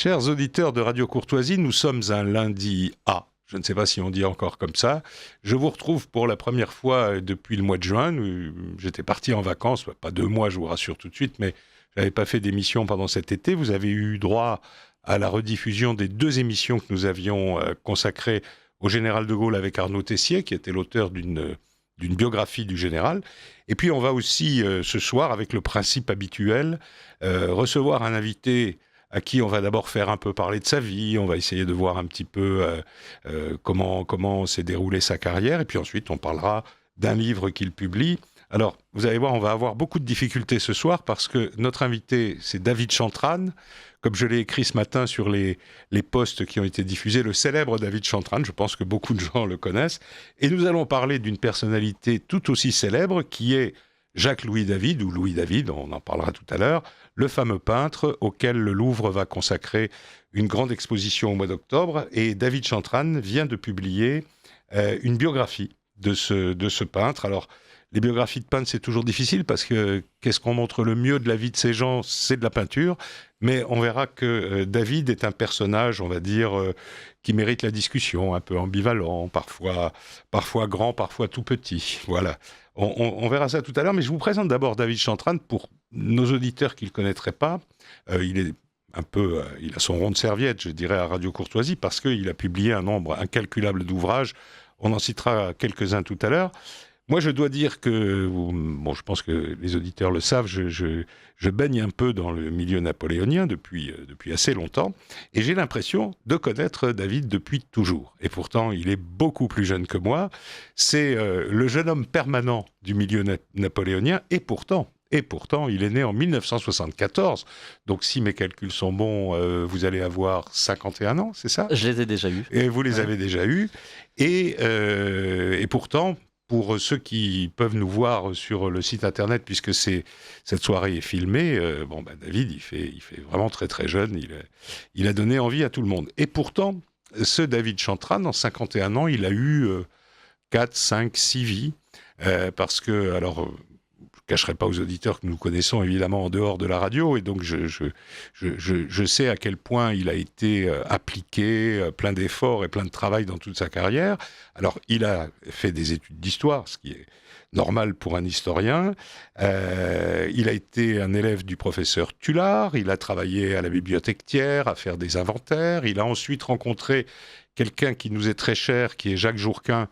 Chers auditeurs de Radio Courtoisie, nous sommes un lundi A. Je ne sais pas si on dit encore comme ça. Je vous retrouve pour la première fois depuis le mois de juin. J'étais parti en vacances, pas 2 mois, je vous rassure tout de suite, mais je n'avais pas fait d'émission pendant cet été. Vous avez eu droit à la rediffusion des 2 émissions que nous avions consacrées au général de Gaulle avec Arnaud Tessier, qui était l'auteur d'une biographie du général. Et puis on va aussi, ce soir, avec le principe habituel, recevoir un invité à qui on va d'abord faire un peu parler de sa vie, on va essayer de voir un petit peu comment s'est déroulée sa carrière, et puis ensuite on parlera d'un livre qu'il publie. Alors, vous allez voir, on va avoir beaucoup de difficultés ce soir, parce que notre invité, c'est David Chantrane. Comme je l'ai écrit ce matin sur les posts qui ont été diffusés, le célèbre David Chantrane, je pense que beaucoup de gens le connaissent, et nous allons parler d'une personnalité tout aussi célèbre, qui est Jacques-Louis David, ou Louis David, on en parlera tout à l'heure, le fameux peintre auquel le Louvre va consacrer une grande exposition au mois d'octobre. Et David Chantrane vient de publier une biographie de ce peintre. Alors, les biographies de peintres, c'est toujours difficile parce que qu'est-ce qu'on montre le mieux de la vie de ces gens ? C'est de la peinture. Mais on verra que David est un personnage, on va dire, qui mérite la discussion, un peu ambivalent, parfois grand, parfois tout petit. Voilà. On verra ça tout à l'heure, mais je vous présente d'abord David Chantrane pour nos auditeurs qui ne le connaîtraient pas. Il est un peu, il a son rond de serviette, je dirais, à Radio Courtoisie, parce qu'il a publié un nombre incalculable d'ouvrages. On en citera quelques-uns tout à l'heure. Moi, je dois dire que, bon, je pense que les auditeurs le savent, je baigne un peu dans le milieu napoléonien depuis assez longtemps, et j'ai l'impression de connaître David depuis toujours. Et pourtant, il est beaucoup plus jeune que moi. C'est le jeune homme permanent du milieu napoléonien, et pourtant, il est né en 1974. Donc, si mes calculs sont bons, vous allez avoir 51 ans, c'est ça ? Je les ai déjà eus. Et vous les avez déjà eus. Et pourtant, pour ceux qui peuvent nous voir sur le site internet, puisque cette soirée est filmée, David, il fait vraiment très très jeune. Il a donné envie à tout le monde. Et pourtant, ce David Chantrane, en 51 ans, il a eu 4, 5, 6 vies. Parce que, alors, je ne cacherai pas aux auditeurs que nous connaissons évidemment en dehors de la radio, et donc je sais à quel point il a été appliqué, plein d'efforts et plein de travail dans toute sa carrière. Alors, il a fait des études d'histoire, ce qui est normal pour un historien. Il a été un élève du professeur Tullard, il a travaillé à la bibliothèque Thiers, à faire des inventaires. Il a ensuite rencontré quelqu'un qui nous est très cher, qui est Jacques Jourquin,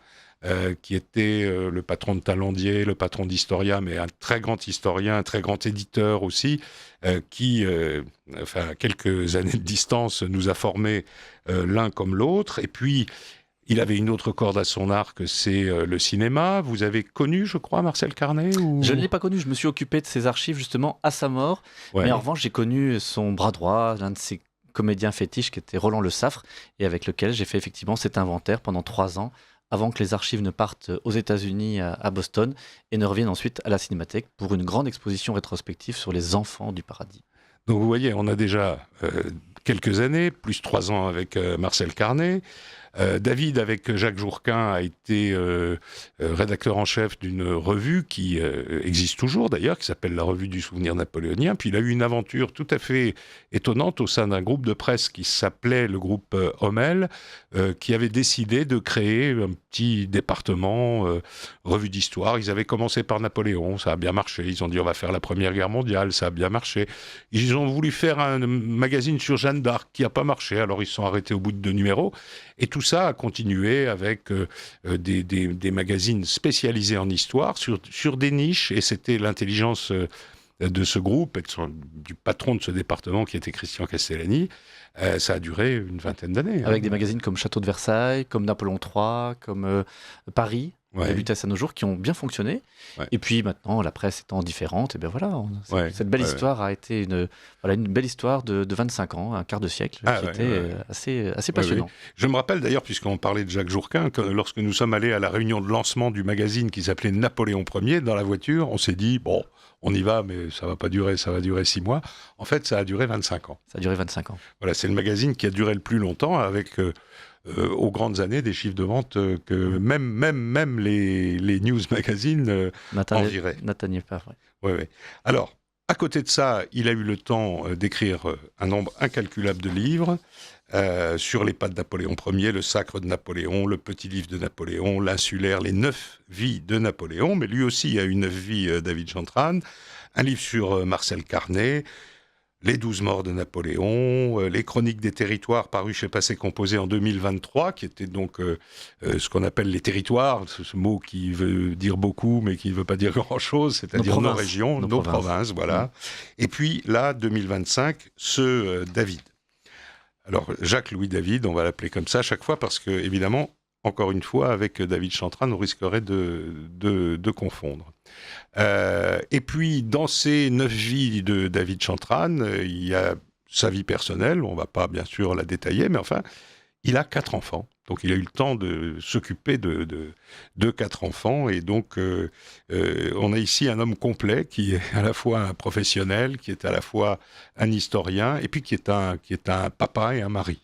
qui était le patron de Talandier, le patron d'Historia, mais un très grand historien, un très grand éditeur aussi, qui, à quelques années de distance, nous a formés l'un comme l'autre. Et puis, il avait une autre corde à son arc, c'est le cinéma. Vous avez connu, je crois, Marcel Carné ou... Je ne l'ai pas connu, je me suis occupé de ses archives justement à sa mort. Ouais. Mais en revanche, j'ai connu son bras droit, l'un de ses comédiens fétiches qui était Roland Le Saffre, et avec lequel j'ai fait effectivement cet inventaire pendant 3 ans, avant que les archives ne partent aux États-Unis, à Boston, et ne reviennent ensuite à la Cinémathèque pour une grande exposition rétrospective sur les enfants du paradis. Donc vous voyez, on a déjà quelques années, plus 3 ans avec Marcel Carné. David, avec Jacques Jourquin, a été rédacteur en chef d'une revue qui existe toujours d'ailleurs, qui s'appelle la Revue du Souvenir Napoléonien. Puis il a eu une aventure tout à fait étonnante au sein d'un groupe de presse qui s'appelait le groupe Hommel, qui avait décidé de créer un petit département revue d'histoire. Ils avaient commencé par Napoléon, ça a bien marché. Ils ont dit on va faire la Première Guerre mondiale, ça a bien marché. Ils ont voulu faire un magazine sur Jeanne d'Arc qui n'a pas marché, alors ils se sont arrêtés au bout de 2 numéros. Et tout ça a continué avec des magazines spécialisés en histoire sur des niches, et c'était l'intelligence de ce groupe et du patron de ce département qui était Christian Castellani. Ça a duré une 20aine d'années. Avec des magazines comme Château de Versailles, comme Napoléon III, comme Paris, Lutèce à nos jours, qui ont bien fonctionné. Ouais. Et puis maintenant, la presse étant différente, et bien voilà, cette belle histoire a été une belle histoire de 25 ans, un quart de siècle, qui était assez passionnant. Je me rappelle d'ailleurs, puisqu'on parlait de Jacques Jourquin, que lorsque nous sommes allés à la réunion de lancement du magazine qui s'appelait Napoléon Ier, dans la voiture, on s'est dit, bon, on y va, mais ça va pas durer, ça va durer 6 mois. En fait, ça a duré 25 ans. Ça a duré 25 ans. Voilà, c'est le magazine qui a duré le plus longtemps, avec aux grandes années des chiffres de vente que même les news magazines enviraient. N'atteignaient pas, Ouais. Alors, À côté de ça, il a eu le temps d'écrire un nombre incalculable de livres sur les pas de Napoléon Ier, le Sacre de Napoléon, le Petit Livre de Napoléon, l'Insulaire, les 9 vies de Napoléon, mais lui aussi a eu 9 vies, David Chantrane, un livre sur Marcel Carnet, les 12 morts de Napoléon, les Chroniques des territoires paru chez Passé Composé en 2023, qui était donc ce qu'on appelle les territoires, ce mot qui veut dire beaucoup mais qui ne veut pas dire grand-chose, c'est-à-dire nos régions, nos provinces, voilà. Et puis là, 2025, David. Alors Jacques-Louis David, on va l'appeler comme ça à chaque fois parce que, évidemment, encore une fois, avec David Chantrane, on risquerait de confondre. Et puis, dans ces 9 vies de David Chantrane, il y a sa vie personnelle, on ne va pas bien sûr la détailler, mais enfin, il a 4 enfants. Donc, il a eu le temps de s'occuper de 4 enfants. Et donc, on a ici un homme complet qui est à la fois un professionnel, qui est à la fois un historien, et puis qui est un papa et un mari,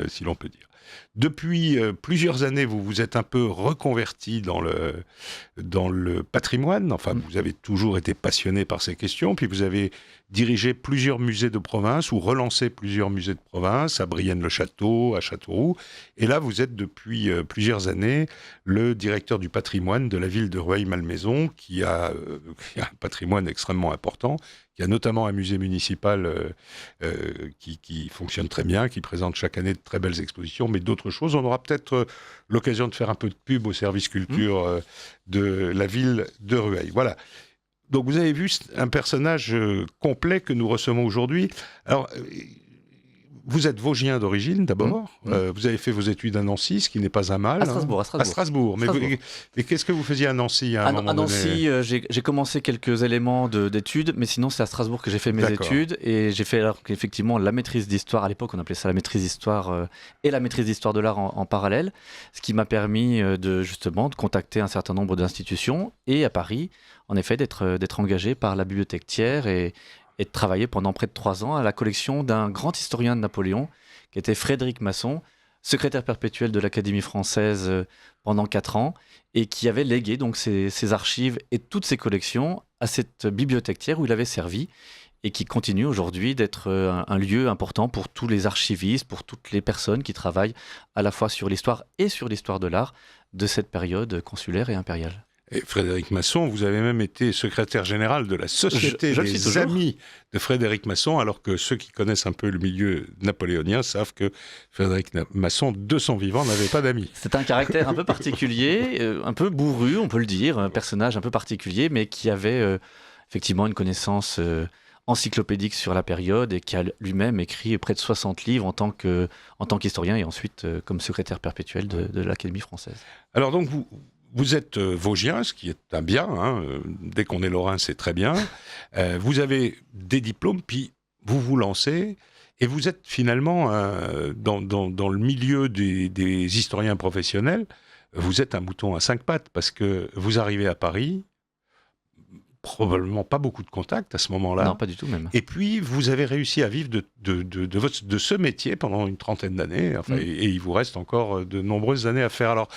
si l'on peut dire. Depuis plusieurs années, vous vous êtes un peu reconverti dans le patrimoine. Enfin, vous avez toujours été passionné par ces questions. Puis vous avez dirigé plusieurs musées de province ou relancé plusieurs musées de province à Brienne-le-Château, à Châteauroux. Et là, vous êtes depuis plusieurs années le directeur du patrimoine de la ville de Rueil-Malmaison, qui a un patrimoine extrêmement important, qui a notamment un musée municipal qui fonctionne très bien, qui présente chaque année de très belles expositions, mais d'autres choses. On aura peut-être l'occasion de faire un peu de pub au service culture de la ville de Rueil. Voilà. Donc vous avez vu un personnage complet que nous recevons aujourd'hui. Alors, vous êtes Vosgien d'origine, d'abord. Vous avez fait vos études à Nancy, ce qui n'est pas un mal. À Strasbourg. À Strasbourg. Mais qu'est-ce que vous faisiez à Nancy à un moment donné ? Nancy, j'ai commencé quelques éléments d'études, mais sinon c'est à Strasbourg que j'ai fait mes études. Et j'ai fait alors effectivement la maîtrise d'histoire. À l'époque, on appelait ça la maîtrise d'histoire et la maîtrise d'histoire de l'art en parallèle. Ce qui m'a permis de contacter un certain nombre d'institutions. Et à Paris, en effet, d'être engagé par la Bibliothèque Thiers et de travailler pendant près de 3 ans à la collection d'un grand historien de Napoléon, qui était Frédéric Masson, secrétaire perpétuel de l'Académie française pendant 4 ans, et qui avait légué donc ses archives et toutes ses collections à cette bibliothèque Thiers où il avait servi, et qui continue aujourd'hui d'être un lieu important pour tous les archivistes, pour toutes les personnes qui travaillent à la fois sur l'histoire et sur l'histoire de l'art de cette période consulaire et impériale. Et Frédéric Masson, vous avez même été secrétaire général de la Société des Amis de Frédéric Masson, alors que ceux qui connaissent un peu le milieu napoléonien savent que Frédéric Masson, de son vivant, n'avait pas d'amis. C'est un caractère un peu particulier, un peu bourru, on peut le dire, un personnage un peu particulier, mais qui avait effectivement une connaissance encyclopédique sur la période et qui a lui-même écrit près de 60 livres en tant qu'historien et ensuite comme secrétaire perpétuel de l'Académie française. Alors donc vous êtes Vosgien, ce qui est un bien, dès qu'on est Lorrain, c'est très bien. Vous avez des diplômes, puis vous vous lancez, et vous êtes finalement, dans le milieu des historiens professionnels, vous êtes un mouton à 5 pattes, parce que vous arrivez à Paris, probablement pas beaucoup de contacts à ce moment-là. Non, pas du tout même. Et puis, vous avez réussi à vivre de ce métier pendant une trentaine d'années, et il vous reste encore de nombreuses années à faire. Alors,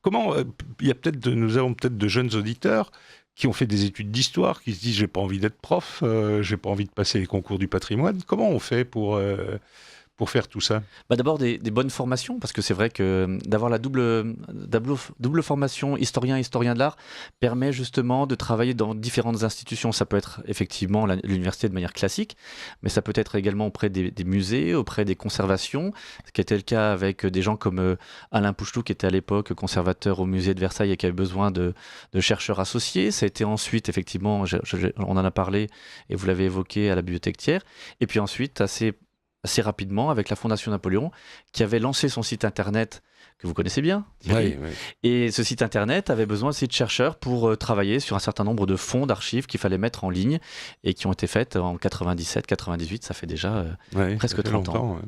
comment nous avons peut-être de jeunes auditeurs qui ont fait des études d'histoire, qui se disent j'ai pas envie d'être prof, j'ai pas envie de passer les concours du patrimoine. Comment on fait pour faire tout ça ? D'abord des bonnes formations, parce que c'est vrai que d'avoir la double formation historien de l'art permet justement de travailler dans différentes institutions. Ça peut être effectivement l'université de manière classique, mais ça peut être également auprès des musées, auprès des conservations, ce qui était le cas avec des gens comme Alain Pouchelou, qui était à l'époque conservateur au musée de Versailles et qui avait besoin de chercheurs associés. Ça a été ensuite, effectivement, on en a parlé et vous l'avez évoqué, à la Bibliothèque Thiers. Et puis ensuite, assez rapidement avec la Fondation Napoléon, qui avait lancé son site internet que vous connaissez bien. Oui. Et ce site internet avait besoin aussi de chercheurs pour travailler sur un certain nombre de fonds d'archives qu'il fallait mettre en ligne et qui ont été faites en 97-98, ça fait déjà presque 30 ans.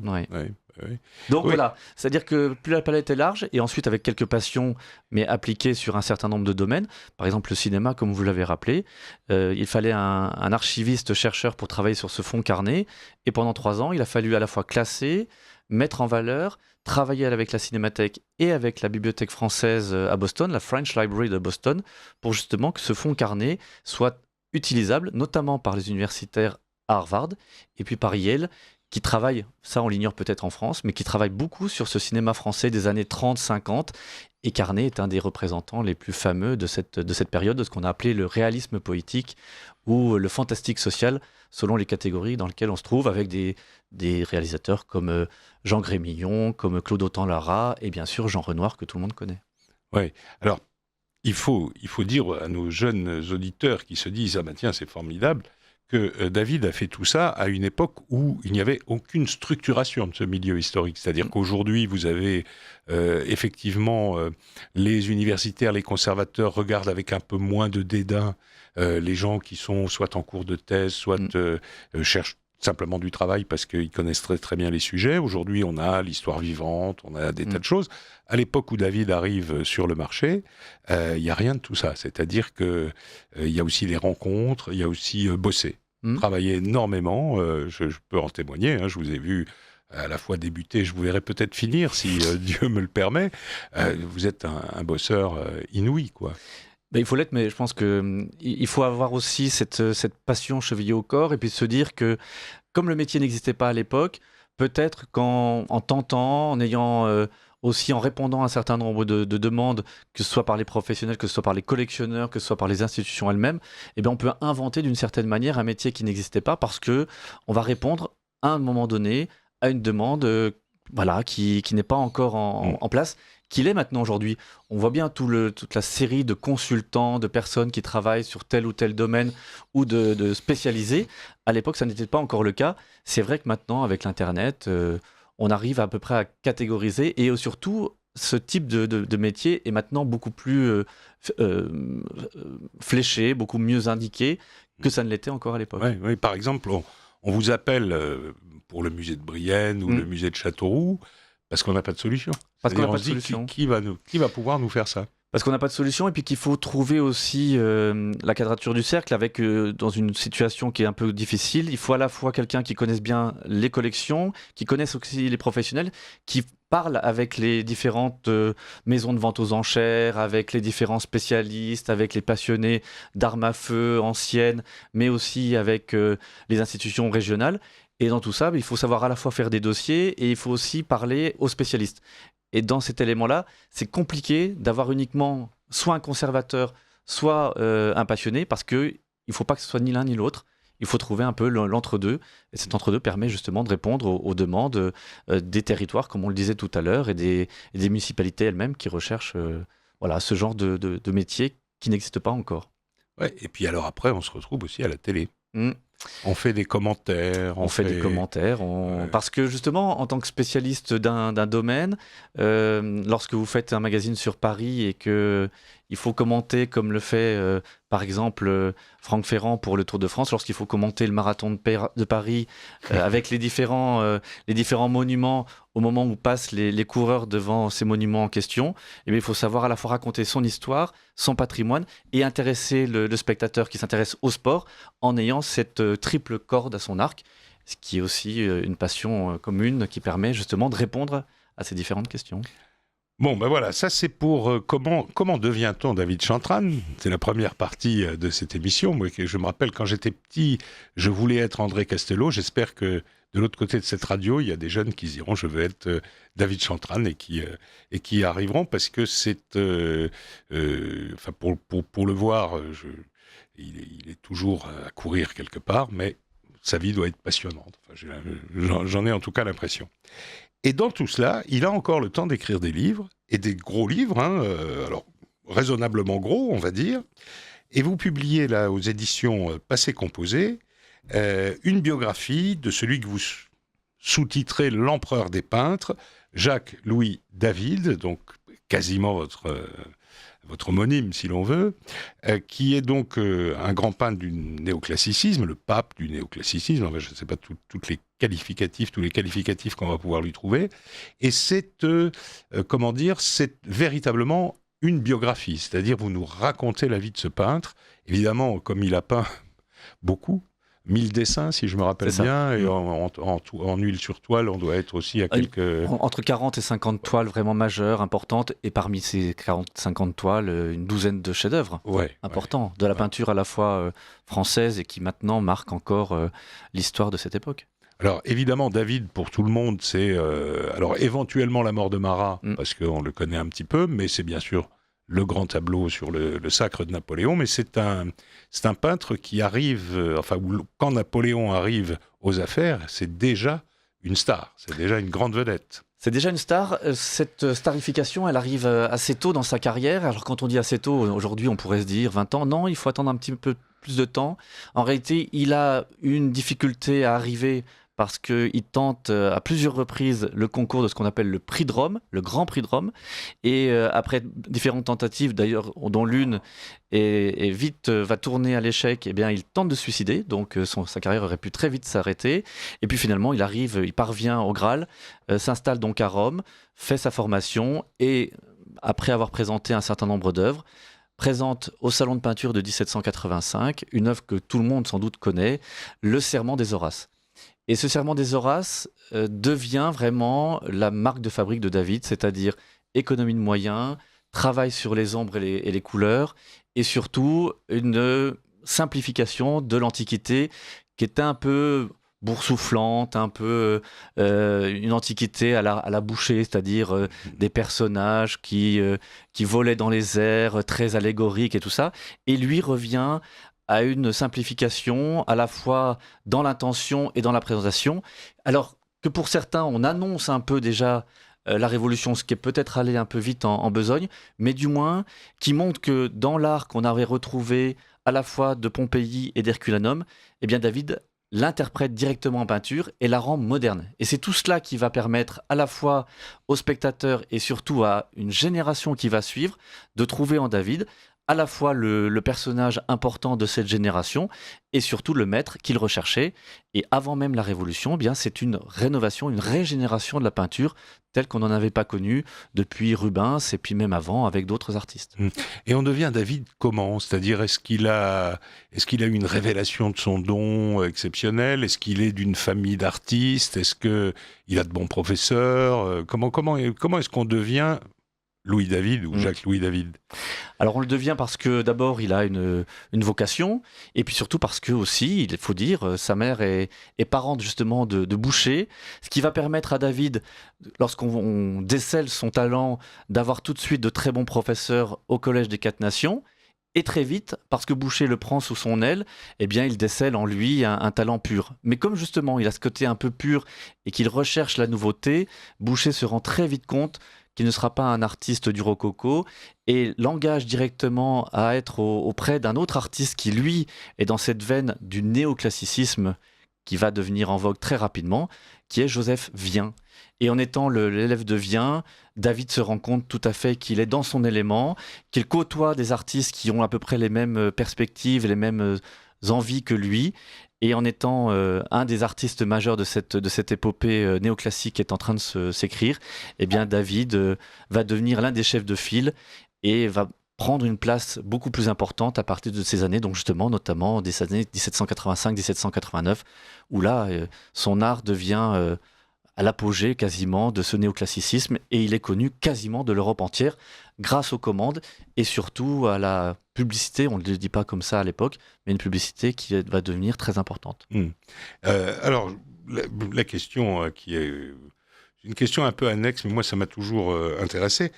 Donc voilà, c'est-à-dire que plus la palette est large, et ensuite avec quelques passions, mais appliquées sur un certain nombre de domaines, par exemple le cinéma, comme vous l'avez rappelé, il fallait un archiviste-chercheur pour travailler sur ce fonds carnet, et pendant 3 ans, il a fallu à la fois classer, mettre en valeur, travailler avec la Cinémathèque et avec la Bibliothèque française à Boston, la French Library de Boston, pour justement que ce fonds carnet soit utilisable, notamment par les universitaires à Harvard et puis par Yale, qui travaillent, ça on l'ignore peut-être en France, mais qui travaillent beaucoup sur ce cinéma français des années 30-50. Et Carnet est un des représentants les plus fameux de cette période, de ce qu'on a appelé le réalisme poétique ou le fantastique social, selon les catégories dans lesquelles on se trouve, avec des réalisateurs comme Jean Grémillon, comme Claude Autant-Lara et bien sûr Jean Renoir que tout le monde connaît. Oui, alors il faut dire à nos jeunes auditeurs qui se disent « Ah ben tiens, c'est formidable », que David a fait tout ça à une époque où il n'y avait aucune structuration de ce milieu historique. C'est-à-dire qu'aujourd'hui, vous avez effectivement les universitaires, les conservateurs regardent avec un peu moins de dédain les gens qui sont soit en cours de thèse, soit cherchent simplement du travail parce qu'ils connaissent très, très bien les sujets. Aujourd'hui, on a l'histoire vivante, on a des tas de choses. À l'époque où David arrive sur le marché, il n'y a rien de tout ça. C'est-à-dire qu'il y a aussi les rencontres, il y a aussi bosser, travailler énormément. Je peux en témoigner, hein, je vous ai vu à la fois débuter, je vous verrai peut-être finir, si Dieu me le permet. Vous êtes un bosseur inouï, quoi. Ben, il faut l'être, mais je pense qu'il faut avoir aussi cette passion chevillée au corps et puis se dire que, comme le métier n'existait pas à l'époque, peut-être qu'en tentant, en ayant aussi en répondant à un certain nombre de demandes, que ce soit par les professionnels, que ce soit par les collectionneurs, que ce soit par les institutions elles-mêmes, eh bien on peut inventer d'une certaine manière un métier qui n'existait pas parce qu'on va répondre à un moment donné à une demande qui n'est pas encore en place, qu'il est maintenant aujourd'hui. On voit bien toute la série de consultants, de personnes qui travaillent sur tel ou tel domaine ou de spécialisés. À l'époque, ça n'était pas encore le cas. C'est vrai que maintenant, avec l'Internet, on arrive à peu près à catégoriser et surtout, ce type de métier est maintenant beaucoup plus fléché, beaucoup mieux indiqué que ça ne l'était encore à l'époque. Oui, par exemple, on vous appelle pour le musée de Brienne ou le musée de Châteauroux parce qu'on n'a pas de solution. Parce qu'on n'a pas de solution. Qui va pouvoir nous faire ça ? Parce qu'on n'a pas de solution et puis qu'il faut trouver aussi la quadrature du cercle avec dans une situation qui est un peu difficile. Il faut à la fois quelqu'un qui connaisse bien les collections, qui connaisse aussi les professionnels, qui parle avec les différentes maisons de vente aux enchères, avec les différents spécialistes, avec les passionnés d'armes à feu anciennes, mais aussi avec les institutions régionales. Et dans tout ça, il faut savoir à la fois faire des dossiers et il faut aussi parler aux spécialistes. Et dans cet élément-là, c'est compliqué d'avoir uniquement soit un conservateur, soit un passionné, parce qu'il ne faut pas que ce soit ni l'un ni l'autre. Il faut trouver un peu l'entre-deux. Et cet entre-deux permet justement de répondre aux demandes des territoires, comme on le disait tout à l'heure, et des municipalités elles-mêmes qui recherchent ce genre de métier qui n'existe pas encore. Ouais, et puis alors après, on se retrouve aussi à la télé. On fait des commentaires. On fait des commentaires. Parce que justement, en tant que spécialiste d'un domaine, lorsque vous faites un magazine sur Paris et qu'il faut commenter, comme le fait par exemple Franck Ferrand pour le Tour de France, lorsqu'il faut commenter le marathon de Paris avec les différents monuments au moment où passent les coureurs devant ces monuments en question, eh bien, il faut savoir à la fois raconter son histoire, son patrimoine et intéresser le spectateur qui s'intéresse au sport en ayant cette triple corde à son arc, ce qui est aussi une passion commune qui permet justement de répondre à ces différentes questions. Bon, ben voilà, ça c'est pour comment devient-on David Chantrane ? C'est la première partie de cette émission. Moi, je me rappelle quand j'étais petit, je voulais être André Castelot. J'espère que de l'autre côté de cette radio, il y a des jeunes qui diront je veux être David Chantrane et qui y arriveront parce que c'est, pour le voir, il est toujours à courir quelque part, mais sa vie doit être passionnante. Enfin, j'en ai en tout cas l'impression. Et dans tout cela, il a encore le temps d'écrire des livres, et des gros livres, alors raisonnablement gros, on va dire. Et vous publiez là aux éditions Passé Composé une biographie de celui que vous sous-titrez L'Empereur des peintres, Jacques-Louis David, donc quasiment votre homonyme, si l'on veut, qui est donc un grand peintre du néoclassicisme, le pape du néoclassicisme, enfin, je ne sais pas tous les qualificatifs qu'on va pouvoir lui trouver, et c'est véritablement une biographie, c'est-à-dire vous nous racontez la vie de ce peintre, évidemment, comme il a peint beaucoup, 1000 dessins, si je me rappelle bien, et en huile sur toile, on doit être aussi à quelques... Entre 40 et 50 toiles vraiment majeures, importantes, et parmi ces 40-50 toiles, une douzaine de chefs-d'œuvre importants, de la peinture à la fois française et qui maintenant marque encore l'histoire de cette époque. Alors évidemment, David, pour tout le monde, c'est alors éventuellement La mort de Marat, parce qu'on le connaît un petit peu, mais c'est bien sûr le grand tableau sur le sacre de Napoléon, mais c'est un peintre qui arrive, quand Napoléon arrive aux affaires, c'est déjà une star, c'est déjà une grande vedette. C'est déjà une star. Cette starification, elle arrive assez tôt dans sa carrière. Alors quand on dit assez tôt, aujourd'hui on pourrait se dire 20 ans. Non, il faut attendre un petit peu plus de temps. En réalité, il a une difficulté à arriver parce qu'il tente à plusieurs reprises le concours de ce qu'on appelle le prix de Rome, le Grand Prix de Rome. Et après différentes tentatives, d'ailleurs, dont l'une est vite va tourner à l'échec, eh bien, il tente de se suicider. Donc sa carrière aurait pu très vite s'arrêter. Et puis finalement, il parvient au Graal, s'installe donc à Rome, fait sa formation et après avoir présenté un certain nombre d'œuvres, présente au Salon de peinture de 1785 une œuvre que tout le monde sans doute connaît, le Serment des Horaces. Et ce Serment des Horaces devient vraiment la marque de fabrique de David, c'est-à-dire économie de moyens, travail sur les ombres et les couleurs, et surtout une simplification de l'Antiquité qui était un peu boursouflante, un peu une antiquité à la Boucher, c'est-à-dire des personnages qui volaient dans les airs, très allégoriques et tout ça. Et lui revient à une simplification à la fois dans l'intention et dans la présentation. Alors que pour certains, on annonce un peu déjà la Révolution, ce qui est peut-être allé un peu vite en besogne, mais du moins qui montre que dans l'art qu'on avait retrouvé à la fois de Pompéi et d'Herculanum, eh bien David l'interprète directement en peinture et la rend moderne. Et c'est tout cela qui va permettre à la fois aux spectateurs et surtout à une génération qui va suivre de trouver en David à la fois le personnage important de cette génération et surtout le maître qu'il recherchait. Et avant même la Révolution, eh bien, c'est une rénovation, une régénération de la peinture telle qu'on n'en avait pas connue depuis Rubens et puis même avant avec d'autres artistes. Et on devient David comment ? C'est-à-dire, est-ce qu'il a eu une révélation de son don exceptionnel ? Est-ce qu'il est d'une famille d'artistes ? Est-ce qu'il a de bons professeurs ? Comment est-ce qu'on devient Louis David ou Jacques-Louis David ? Alors on le devient parce que d'abord il a une vocation et puis surtout parce que aussi, il faut dire, sa mère est parente justement de boucher, ce qui va permettre à David, lorsqu'on décèle son talent, d'avoir tout de suite de très bons professeurs au Collège des Quatre Nations. Et très vite, parce que Boucher le prend sous son aile, eh bien, il décèle en lui un talent pur. Mais comme justement il a ce côté un peu pur et qu'il recherche la nouveauté, Boucher se rend très vite compte qu'il ne sera pas un artiste du rococo et l'engage directement à être auprès d'un autre artiste qui, lui, est dans cette veine du néoclassicisme qui va devenir en vogue très rapidement, qui est Joseph Vien. Et en étant l'élève de Vien, David se rend compte tout à fait qu'il est dans son élément, qu'il côtoie des artistes qui ont à peu près les mêmes perspectives et les mêmes envies que lui. Et en étant un des artistes majeurs de cette épopée néoclassique qui est en train de s'écrire, eh bien David va devenir l'un des chefs de file et va prendre une place beaucoup plus importante à partir de ces années, donc justement, notamment des années 1785-1789, où là, son art devient à l'apogée quasiment de ce néoclassicisme et il est connu quasiment de l'Europe entière grâce aux commandes et surtout à la publicité, on ne le dit pas comme ça à l'époque, mais une publicité qui va devenir très importante. Alors, la question qui est une question un peu annexe, mais moi ça m'a toujours intéressé.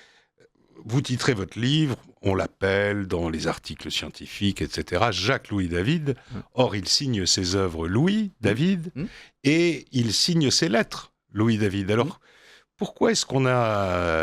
Vous titrez votre livre, on l'appelle dans les articles scientifiques, etc., Jacques-Louis David. Or, il signe ses œuvres Louis David et il signe ses lettres Louis David. Alors, pourquoi est-ce qu'on a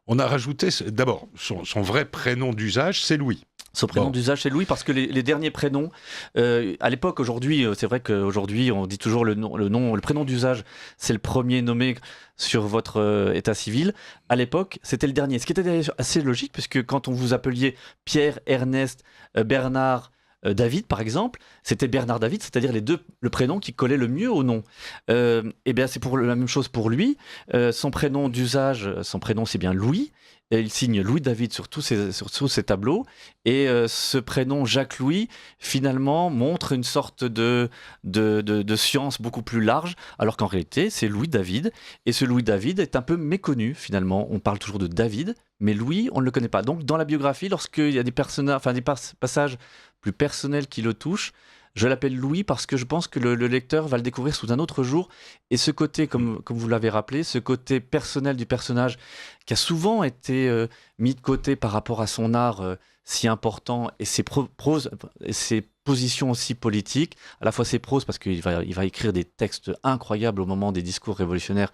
rajouté... D'abord, son vrai prénom d'usage, c'est Louis. Son prénom d'usage, c'est Louis, parce que les derniers prénoms, à l'époque, aujourd'hui, c'est vrai qu'aujourd'hui, on dit toujours le prénom d'usage, c'est le premier nommé sur votre état civil. À l'époque, c'était le dernier. Ce qui était assez logique, puisque quand on vous appeliez Pierre, Ernest, Bernard, David, par exemple, c'était Bernard David, c'est-à-dire le prénom qui collait le mieux au nom. Et bien, c'est la même chose pour lui. Son prénom d'usage, son prénom, c'est bien Louis. Et il signe Louis David sur tous ses tableaux. Et ce prénom Jacques-Louis, finalement, montre une sorte de science beaucoup plus large, alors qu'en réalité, c'est Louis David. Et ce Louis David est un peu méconnu, finalement. On parle toujours de David, mais Louis, on ne le connaît pas. Donc, dans la biographie, lorsqu'il y a des passages plus personnels qui le touchent, je l'appelle Louis parce que je pense que le lecteur va le découvrir sous un autre jour. Et ce côté, comme vous l'avez rappelé, ce côté personnel du personnage qui a souvent été mis de côté par rapport à son art si important et ses positions aussi politiques, à la fois ses proses parce qu'il va écrire des textes incroyables au moment des discours révolutionnaires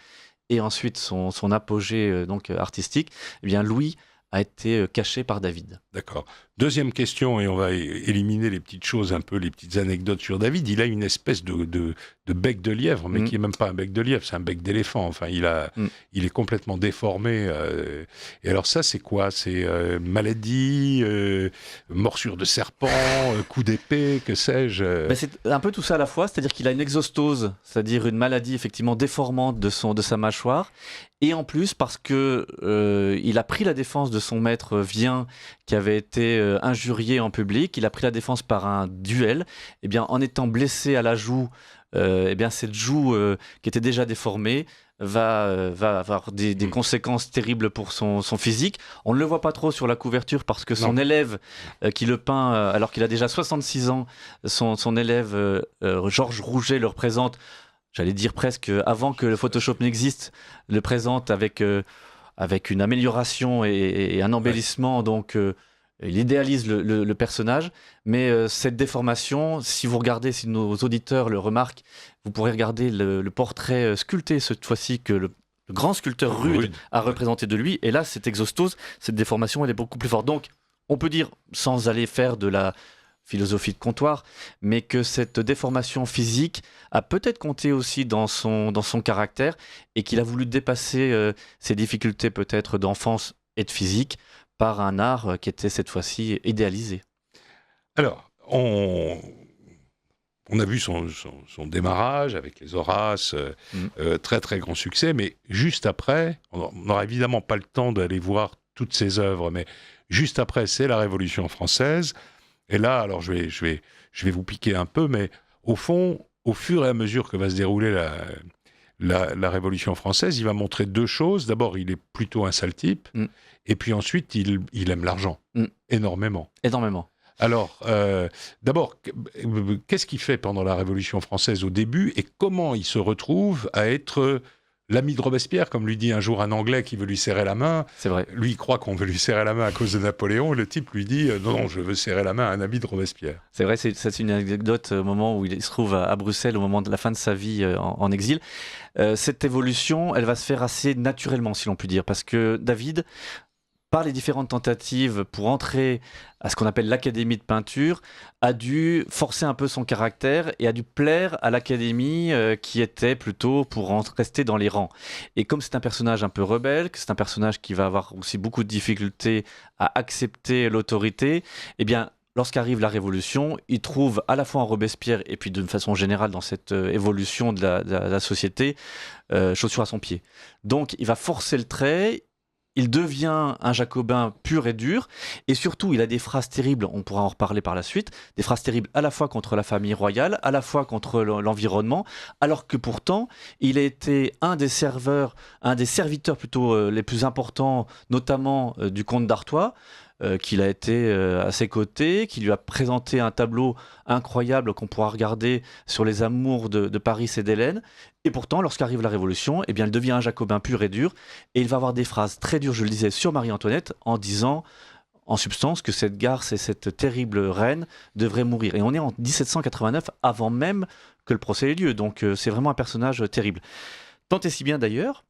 et ensuite son apogée artistique, eh bien Louis a été caché par David. D'accord. Deuxième question, et on va éliminer les petites choses, un peu les petites anecdotes sur David. Il a une espèce de bec de lièvre, mais qui n'est même pas un bec de lièvre, c'est un bec d'éléphant. Enfin, il est complètement déformé. Et alors ça, c'est quoi ? C'est maladie, morsure de serpent, coup d'épée, que sais-je C'est un peu tout ça à la fois, c'est-à-dire qu'il a une exostose, c'est-à-dire une maladie effectivement déformante de sa mâchoire. Et en plus, parce que il a pris la défense de son maître Vien, qui avait été injurié en public, il a pris la défense par un duel. Eh bien, en étant blessé à la joue, eh bien, cette joue qui était déjà déformée va avoir des conséquences terribles pour son physique. On ne le voit pas trop sur la couverture parce que son élève qui le peint, alors qu'il a déjà 66 ans, son élève Georges Rouget le représente. J'allais dire presque avant que le Photoshop n'existe, le présente avec une amélioration et un embellissement. Donc, il idéalise le personnage. Mais cette déformation, si nos auditeurs le remarquent, vous pourrez regarder le portrait sculpté cette fois-ci que le grand sculpteur Rude a représenté de lui. Et là, cette exostose, cette déformation, elle est beaucoup plus forte. Donc, on peut dire, sans aller faire de la philosophie de comptoir, mais que cette déformation physique a peut-être compté aussi dans son caractère et qu'il a voulu dépasser ses difficultés peut-être d'enfance et de physique par un art qui était cette fois-ci idéalisé. Alors, on a vu son démarrage avec les Horaces, très très grand succès, mais juste après, on n'aura évidemment pas le temps d'aller voir toutes ses œuvres, mais juste après, c'est la Révolution française. Et là, alors je vais vous piquer un peu, mais au fond, au fur et à mesure que va se dérouler la Révolution française, il va montrer deux choses. D'abord, il est plutôt un sale type, et puis ensuite, il aime l'argent, énormément. Énormément. Alors, d'abord, qu'est-ce qu'il fait pendant la Révolution française au début, et comment il se retrouve à être l'ami de Robespierre, comme lui dit un jour un Anglais qui veut lui serrer la main. C'est vrai. Lui, il croit qu'on veut lui serrer la main à cause de Napoléon. Le type lui dit non, je veux serrer la main à un ami de Robespierre. C'est vrai, c'est une anecdote au moment où il se trouve à Bruxelles, au moment de la fin de sa vie en exil. Cette évolution, elle va se faire assez naturellement, si l'on peut dire, parce que David, par les différentes tentatives pour entrer à ce qu'on appelle l'académie de peinture, a dû forcer un peu son caractère et a dû plaire à l'académie qui était plutôt pour rester dans les rangs. Et comme c'est un personnage un peu rebelle, que c'est un personnage qui va avoir aussi beaucoup de difficultés à accepter l'autorité, eh bien, lorsqu'arrive la Révolution, il trouve à la fois en Robespierre et puis d'une façon générale dans cette évolution de la société, chaussure à son pied. Donc il va forcer le trait. Il devient un jacobin pur et dur, et surtout, il a des phrases terribles, on pourra en reparler par la suite, des phrases terribles à la fois contre la famille royale, à la fois contre l'environnement, alors que pourtant, il a été un des serviteurs plutôt les plus importants, notamment du comte d'Artois, qu'il a été à ses côtés, qui lui a présenté un tableau incroyable qu'on pourra regarder sur les amours de Paris et d'Hélène. Et pourtant, lorsqu'arrive la Révolution, eh bien, il devient un jacobin pur et dur, et il va avoir des phrases très dures, je le disais, sur Marie-Antoinette, en disant, en substance, que cette garce et cette terrible reine devraient mourir. Et on est en 1789, avant même que le procès ait lieu, donc c'est vraiment un personnage terrible. Tant et si bien d'ailleurs,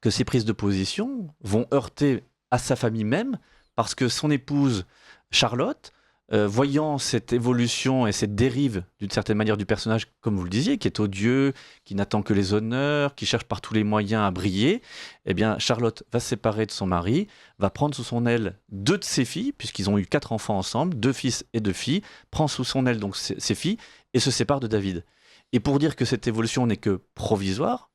que ces prises de position vont heurter à sa famille même, parce que son épouse, Charlotte, voyant cette évolution et cette dérive d'une certaine manière du personnage, comme vous le disiez, qui est odieux, qui n'attend que les honneurs, qui cherche par tous les moyens à briller, eh bien Charlotte va se séparer de son mari, va prendre sous son aile 2 de ses filles, puisqu'ils ont eu 4 enfants ensemble, 2 fils et 2 filles, prend sous son aile donc ses filles et se sépare de David. Et pour dire que cette évolution n'est que provisoire,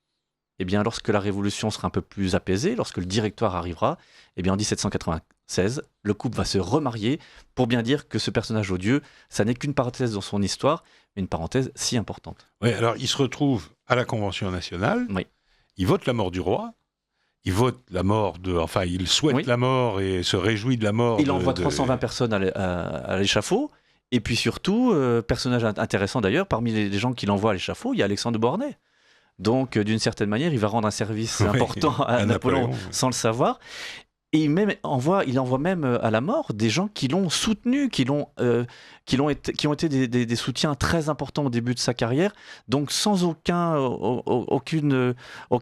eh bien, lorsque la révolution sera un peu plus apaisée, lorsque le directoire arrivera, eh bien, en 1796, le couple va se remarier pour bien dire que ce personnage odieux, ça n'est qu'une parenthèse dans son histoire, mais une parenthèse si importante. Oui, alors il se retrouve à la Convention nationale, oui. Il vote la mort du roi, il vote la mort de... Enfin, il souhaite la mort et se réjouit de la mort. Il envoie 320 personnes à l'échafaud, et puis surtout, personnage intéressant d'ailleurs, parmi les gens qu'il envoie à l'échafaud, il y a Alexandre de Bornay. Donc, d'une certaine manière, il va rendre un service important à Napoléon sans le savoir. Et il envoie même à la mort des gens qui l'ont soutenu, qui ont été des soutiens très importants au début de sa carrière. Donc, sans aucun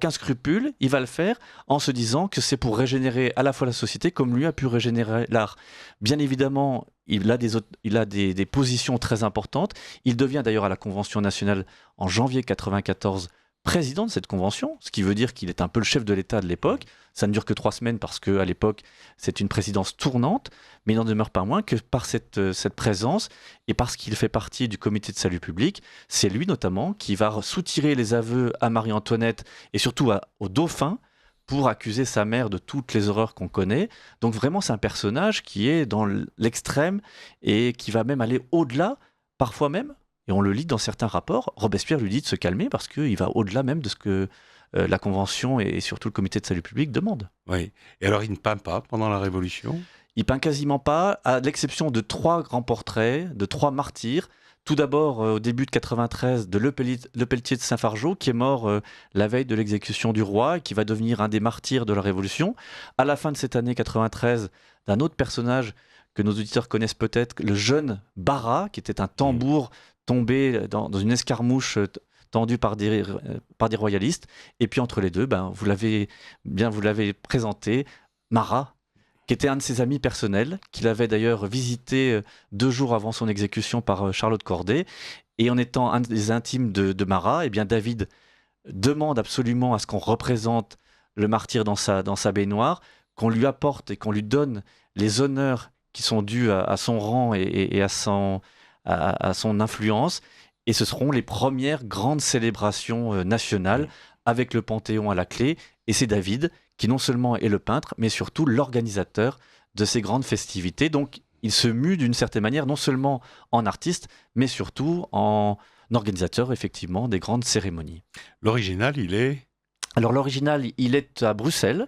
scrupule, il va le faire en se disant que c'est pour régénérer à la fois la société comme lui a pu régénérer l'art. Bien évidemment, il a des positions très importantes. Il devient d'ailleurs à la Convention nationale en janvier 1994 président de cette convention, ce qui veut dire qu'il est un peu le chef de l'État de l'époque. Ça ne dure que 3 semaines parce qu'à l'époque, c'est une présidence tournante, mais il n'en demeure pas moins que par cette présence et parce qu'il fait partie du comité de salut public, c'est lui notamment qui va soutirer les aveux à Marie-Antoinette et surtout au dauphin pour accuser sa mère de toutes les horreurs qu'on connaît. Donc vraiment, c'est un personnage qui est dans l'extrême et qui va même aller au-delà, parfois même. Et on le lit dans certains rapports, Robespierre lui dit de se calmer parce qu'il va au-delà même de ce que la Convention et surtout le Comité de salut public demandent. Oui. Et alors, il ne peint pas pendant la Révolution ? Il peint quasiment pas, à l'exception de 3 grands portraits, de 3 martyrs. Tout d'abord, au début de 93, de Lepelletier de Saint-Fargeau, qui est mort la veille de l'exécution du roi et qui va devenir un des martyrs de la Révolution. À la fin de cette année 93, d'un autre personnage que nos auditeurs connaissent peut-être, le jeune Barras, qui était un tambour tombé dans une escarmouche tendue par des royalistes. Et puis entre les deux, vous l'avez présenté, Marat, qui était un de ses amis personnels, qu'il avait d'ailleurs visité 2 jours avant son exécution par Charlotte Corday. Et en étant un des intimes de Marat, eh bien David demande absolument à ce qu'on représente le martyr dans sa baignoire, qu'on lui apporte et qu'on lui donne les honneurs qui sont dus à son rang et à son influence. Et ce seront les premières grandes célébrations nationales avec le Panthéon à la clé. Et c'est David qui non seulement est le peintre, mais surtout l'organisateur de ces grandes festivités. Donc il se mue d'une certaine manière non seulement en artiste, mais surtout en organisateur effectivement des grandes cérémonies. L'original, il est... Alors l'original, il est à Bruxelles.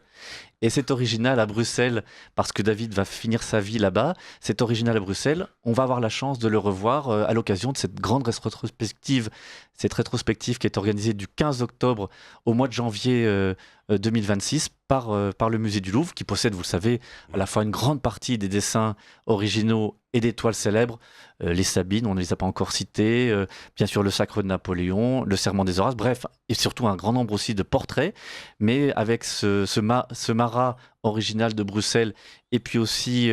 Et c'est original à Bruxelles, parce que David va finir sa vie là-bas, c'est original à Bruxelles. On va avoir la chance de le revoir à l'occasion de cette grande rétrospective, cette rétrospective qui est organisée du 15 octobre au mois de janvier 2026 par le Musée du Louvre, qui possède, vous le savez, à la fois une grande partie des dessins originaux et des toiles célèbres, les Sabines, on ne les a pas encore citées, bien sûr le Sacre de Napoléon, le Serment des Horaces, bref, et surtout un grand nombre aussi de portraits, mais avec ce Marat original de Bruxelles, et puis aussi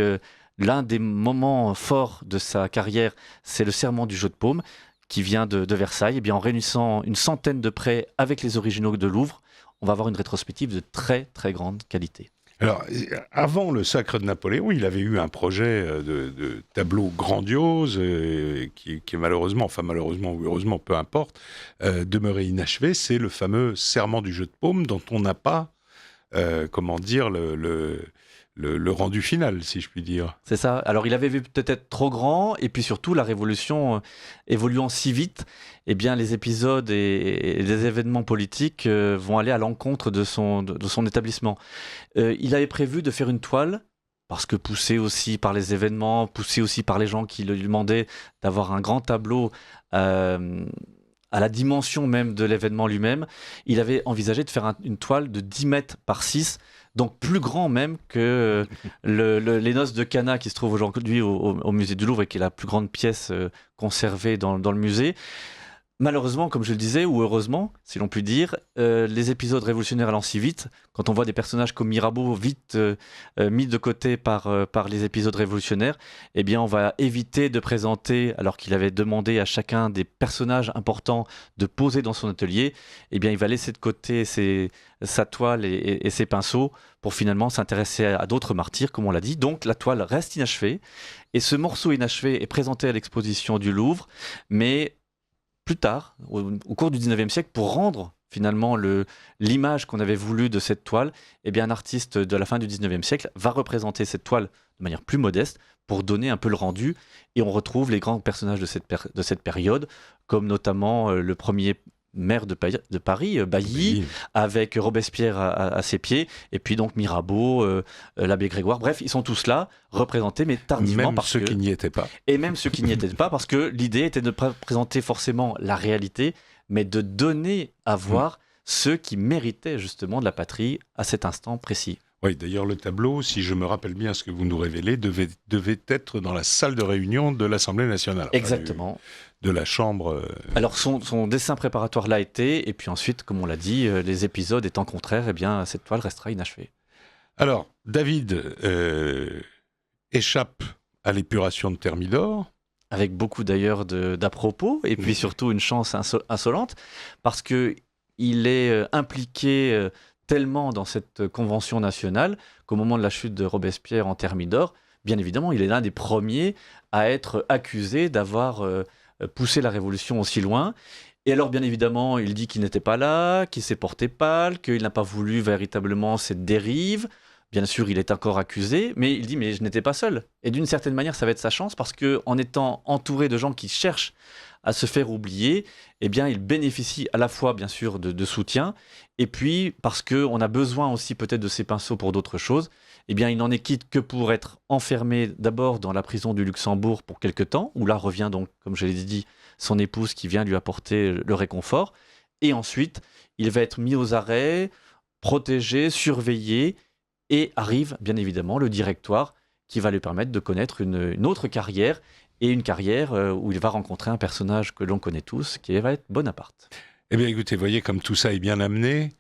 l'un des moments forts de sa carrière, c'est le Serment du Jeu de Paume, qui vient de Versailles. Et bien, en réunissant une centaine de prêts avec les originaux de Louvre, on va avoir une rétrospective de très très grande qualité. Alors, avant le Sacre de Napoléon, il avait eu un projet de tableau grandiose qui est malheureusement ou heureusement, peu importe, demeuré inachevé. C'est le fameux Serment du Jeu de Paume dont on n'a pas, le rendu final, si je puis dire. C'est ça. Alors, il avait vu peut-être trop grand, et puis surtout, la Révolution évoluant si vite, eh bien, les épisodes et les événements politiques vont aller à l'encontre de son établissement. Il avait prévu de faire une toile, parce que poussé aussi par les événements, poussé aussi par les gens qui lui demandaient d'avoir un grand tableau à la dimension même de l'événement lui-même, il avait envisagé de faire une toile de 10 mètres par 6, donc plus grand même que les Noces de Cana qui se trouve aujourd'hui au musée du Louvre et qui est la plus grande pièce conservée dans le musée. Malheureusement, comme je le disais, ou heureusement, si l'on peut dire, les épisodes révolutionnaires allant si vite, quand on voit des personnages comme Mirabeau vite mis de côté par les épisodes révolutionnaires, eh bien, on va éviter de présenter, alors qu'il avait demandé à chacun des personnages importants de poser dans son atelier, eh bien, il va laisser de côté sa toile et ses pinceaux pour finalement s'intéresser à d'autres martyrs, comme on l'a dit. Donc, la toile reste inachevée, et ce morceau inachevé est présenté à l'exposition du Louvre, mais plus tard, au cours du 19e siècle, pour rendre finalement l'image qu'on avait voulu de cette toile, eh bien, un artiste de la fin du 19e siècle va représenter cette toile de manière plus modeste pour donner un peu le rendu. Et on retrouve les grands personnages de cette période, comme notamment le premier maire de Paris, Bailly, avec Robespierre à ses pieds, et puis donc Mirabeau, l'abbé Grégoire. Bref, ils sont tous là, représentés, mais tardivement. Même ceux qui n'y étaient pas. Et même ceux qui n'y étaient pas, parce que l'idée était de ne pas présenter forcément la réalité, mais de donner à voir ceux qui méritaient justement de la patrie à cet instant précis. Oui, d'ailleurs, le tableau, si je me rappelle bien ce que vous nous révélez, devait être dans la salle de réunion de l'Assemblée nationale. Exactement. De la Chambre. Alors, son dessin préparatoire l'a été, et puis ensuite, comme on l'a dit, les épisodes étant contraires, eh bien, cette toile restera inachevée. Alors, David échappe à l'épuration de Thermidor. Avec beaucoup d'ailleurs d'à-propos, et puis surtout une chance insolente, parce qu'il est impliqué tellement dans cette convention nationale qu'au moment de la chute de Robespierre en Thermidor, bien évidemment, il est l'un des premiers à être accusé d'avoir poussé la révolution aussi loin. Et alors, bien évidemment, il dit qu'il n'était pas là, qu'il s'est porté pâle, qu'il n'a pas voulu véritablement cette dérive. Bien sûr, il est encore accusé, mais il dit « mais je n'étais pas seul ». Et d'une certaine manière, ça va être sa chance, parce qu'en étant entouré de gens qui cherchent à se faire oublier, eh bien, il bénéficie à la fois, bien sûr, de soutien, et puis, parce qu'on a besoin aussi peut-être de ses pinceaux pour d'autres choses, eh bien, il n'en est quitte que pour être enfermé d'abord dans la prison du Luxembourg pour quelque temps, où là revient donc, comme je l'ai dit, son épouse qui vient lui apporter le réconfort, et ensuite, il va être mis aux arrêts, protégé, surveillé, et arrive, bien évidemment, le directoire qui va lui permettre de connaître une autre carrière, et une carrière où il va rencontrer un personnage que l'on connaît tous, qui va être Bonaparte. Eh bien, écoutez, voyez comme tout ça est bien amené.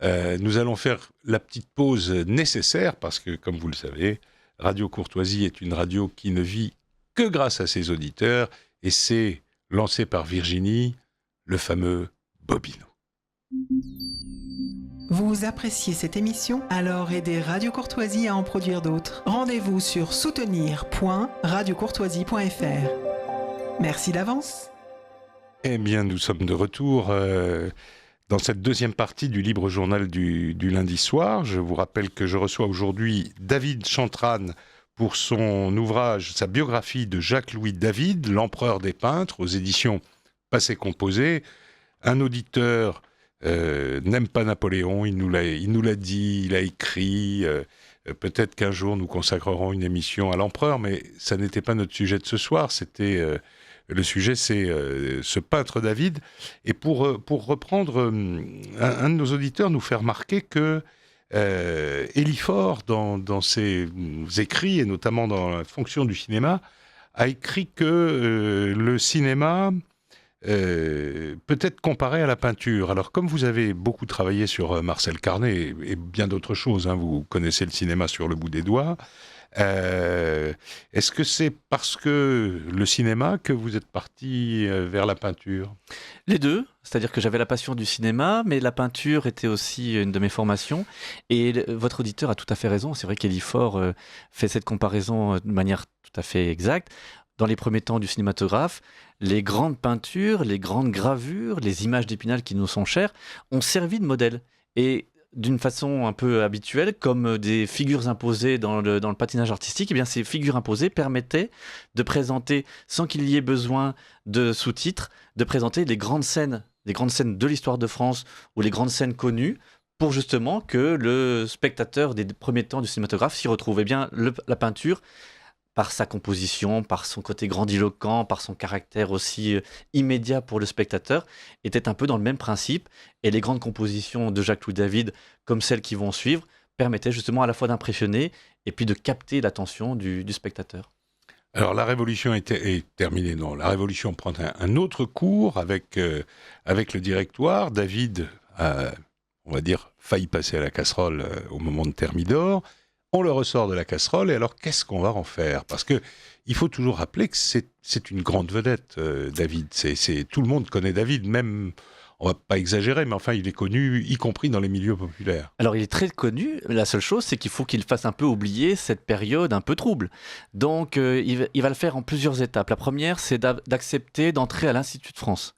Nous allons faire la petite pause nécessaire, parce que, comme vous le savez, Radio Courtoisie est une radio qui ne vit que grâce à ses auditeurs, et c'est lancé par Virginie, le fameux Bobino. Vous appréciez cette émission? Alors aidez Radio Courtoisie à en produire d'autres. Rendez-vous sur soutenir.radiocourtoisie.fr. Merci d'avance. Eh bien, nous sommes de retour dans cette deuxième partie du Libre Journal du lundi soir. Je vous rappelle que je reçois aujourd'hui David Chantrane pour son ouvrage, sa biographie de Jacques-Louis David, l'empereur des peintres, aux éditions Passé Composé. Un auditeur n'aime pas Napoléon, il nous l'a dit, il a écrit. Peut-être qu'un jour nous consacrerons une émission à l'empereur, mais ça n'était pas notre sujet de ce soir. Le sujet, c'est ce peintre David. Et pour reprendre, un de nos auditeurs nous fait remarquer que Élifort, dans ses écrits, et notamment dans la fonction du cinéma, a écrit que le cinéma peut être comparé à la peinture. Alors, comme vous avez beaucoup travaillé sur Marcel Carné et bien d'autres choses, vous connaissez le cinéma sur le bout des doigts, est-ce que c'est parce que le cinéma que vous êtes parti vers la peinture? Les deux, c'est-à-dire que j'avais la passion du cinéma, mais la peinture était aussi une de mes formations. Et votre auditeur a tout à fait raison, c'est vrai qu'Élifort fait cette comparaison de manière tout à fait exacte. Dans les premiers temps du cinématographe, les grandes peintures, les grandes gravures, les images d'Épinal qui nous sont chères, ont servi de modèle. Et d'une façon un peu habituelle, comme des figures imposées dans le patinage artistique, eh bien ces figures imposées permettaient de présenter, sans qu'il y ait besoin de sous-titres, de présenter les grandes scènes de l'histoire de France ou les grandes scènes connues, pour justement que le spectateur des premiers temps du cinématographe s'y retrouve. Eh bien, la peinture, par sa composition, par son côté grandiloquent, par son caractère aussi immédiat pour le spectateur, était un peu dans le même principe. Et les grandes compositions de Jacques-Louis David, comme celles qui vont suivre, permettaient justement à la fois d'impressionner et puis de capter l'attention du spectateur. Alors la révolution est terminée, non. La révolution prend un autre cours avec le directoire. David a, on va dire, failli passer à la casserole au moment de Thermidor. On le ressort de la casserole, et alors qu'est-ce qu'on va en faire ? Parce que il faut toujours rappeler que c'est une grande vedette, David. Tout le monde connaît David, même, on va pas exagérer, mais enfin, il est connu, y compris dans les milieux populaires. Alors il est très connu, la seule chose c'est qu'il faut qu'il fasse un peu oublier cette période un peu trouble. Donc il va le faire en plusieurs étapes. La première c'est d'accepter d'entrer à l'Institut de France,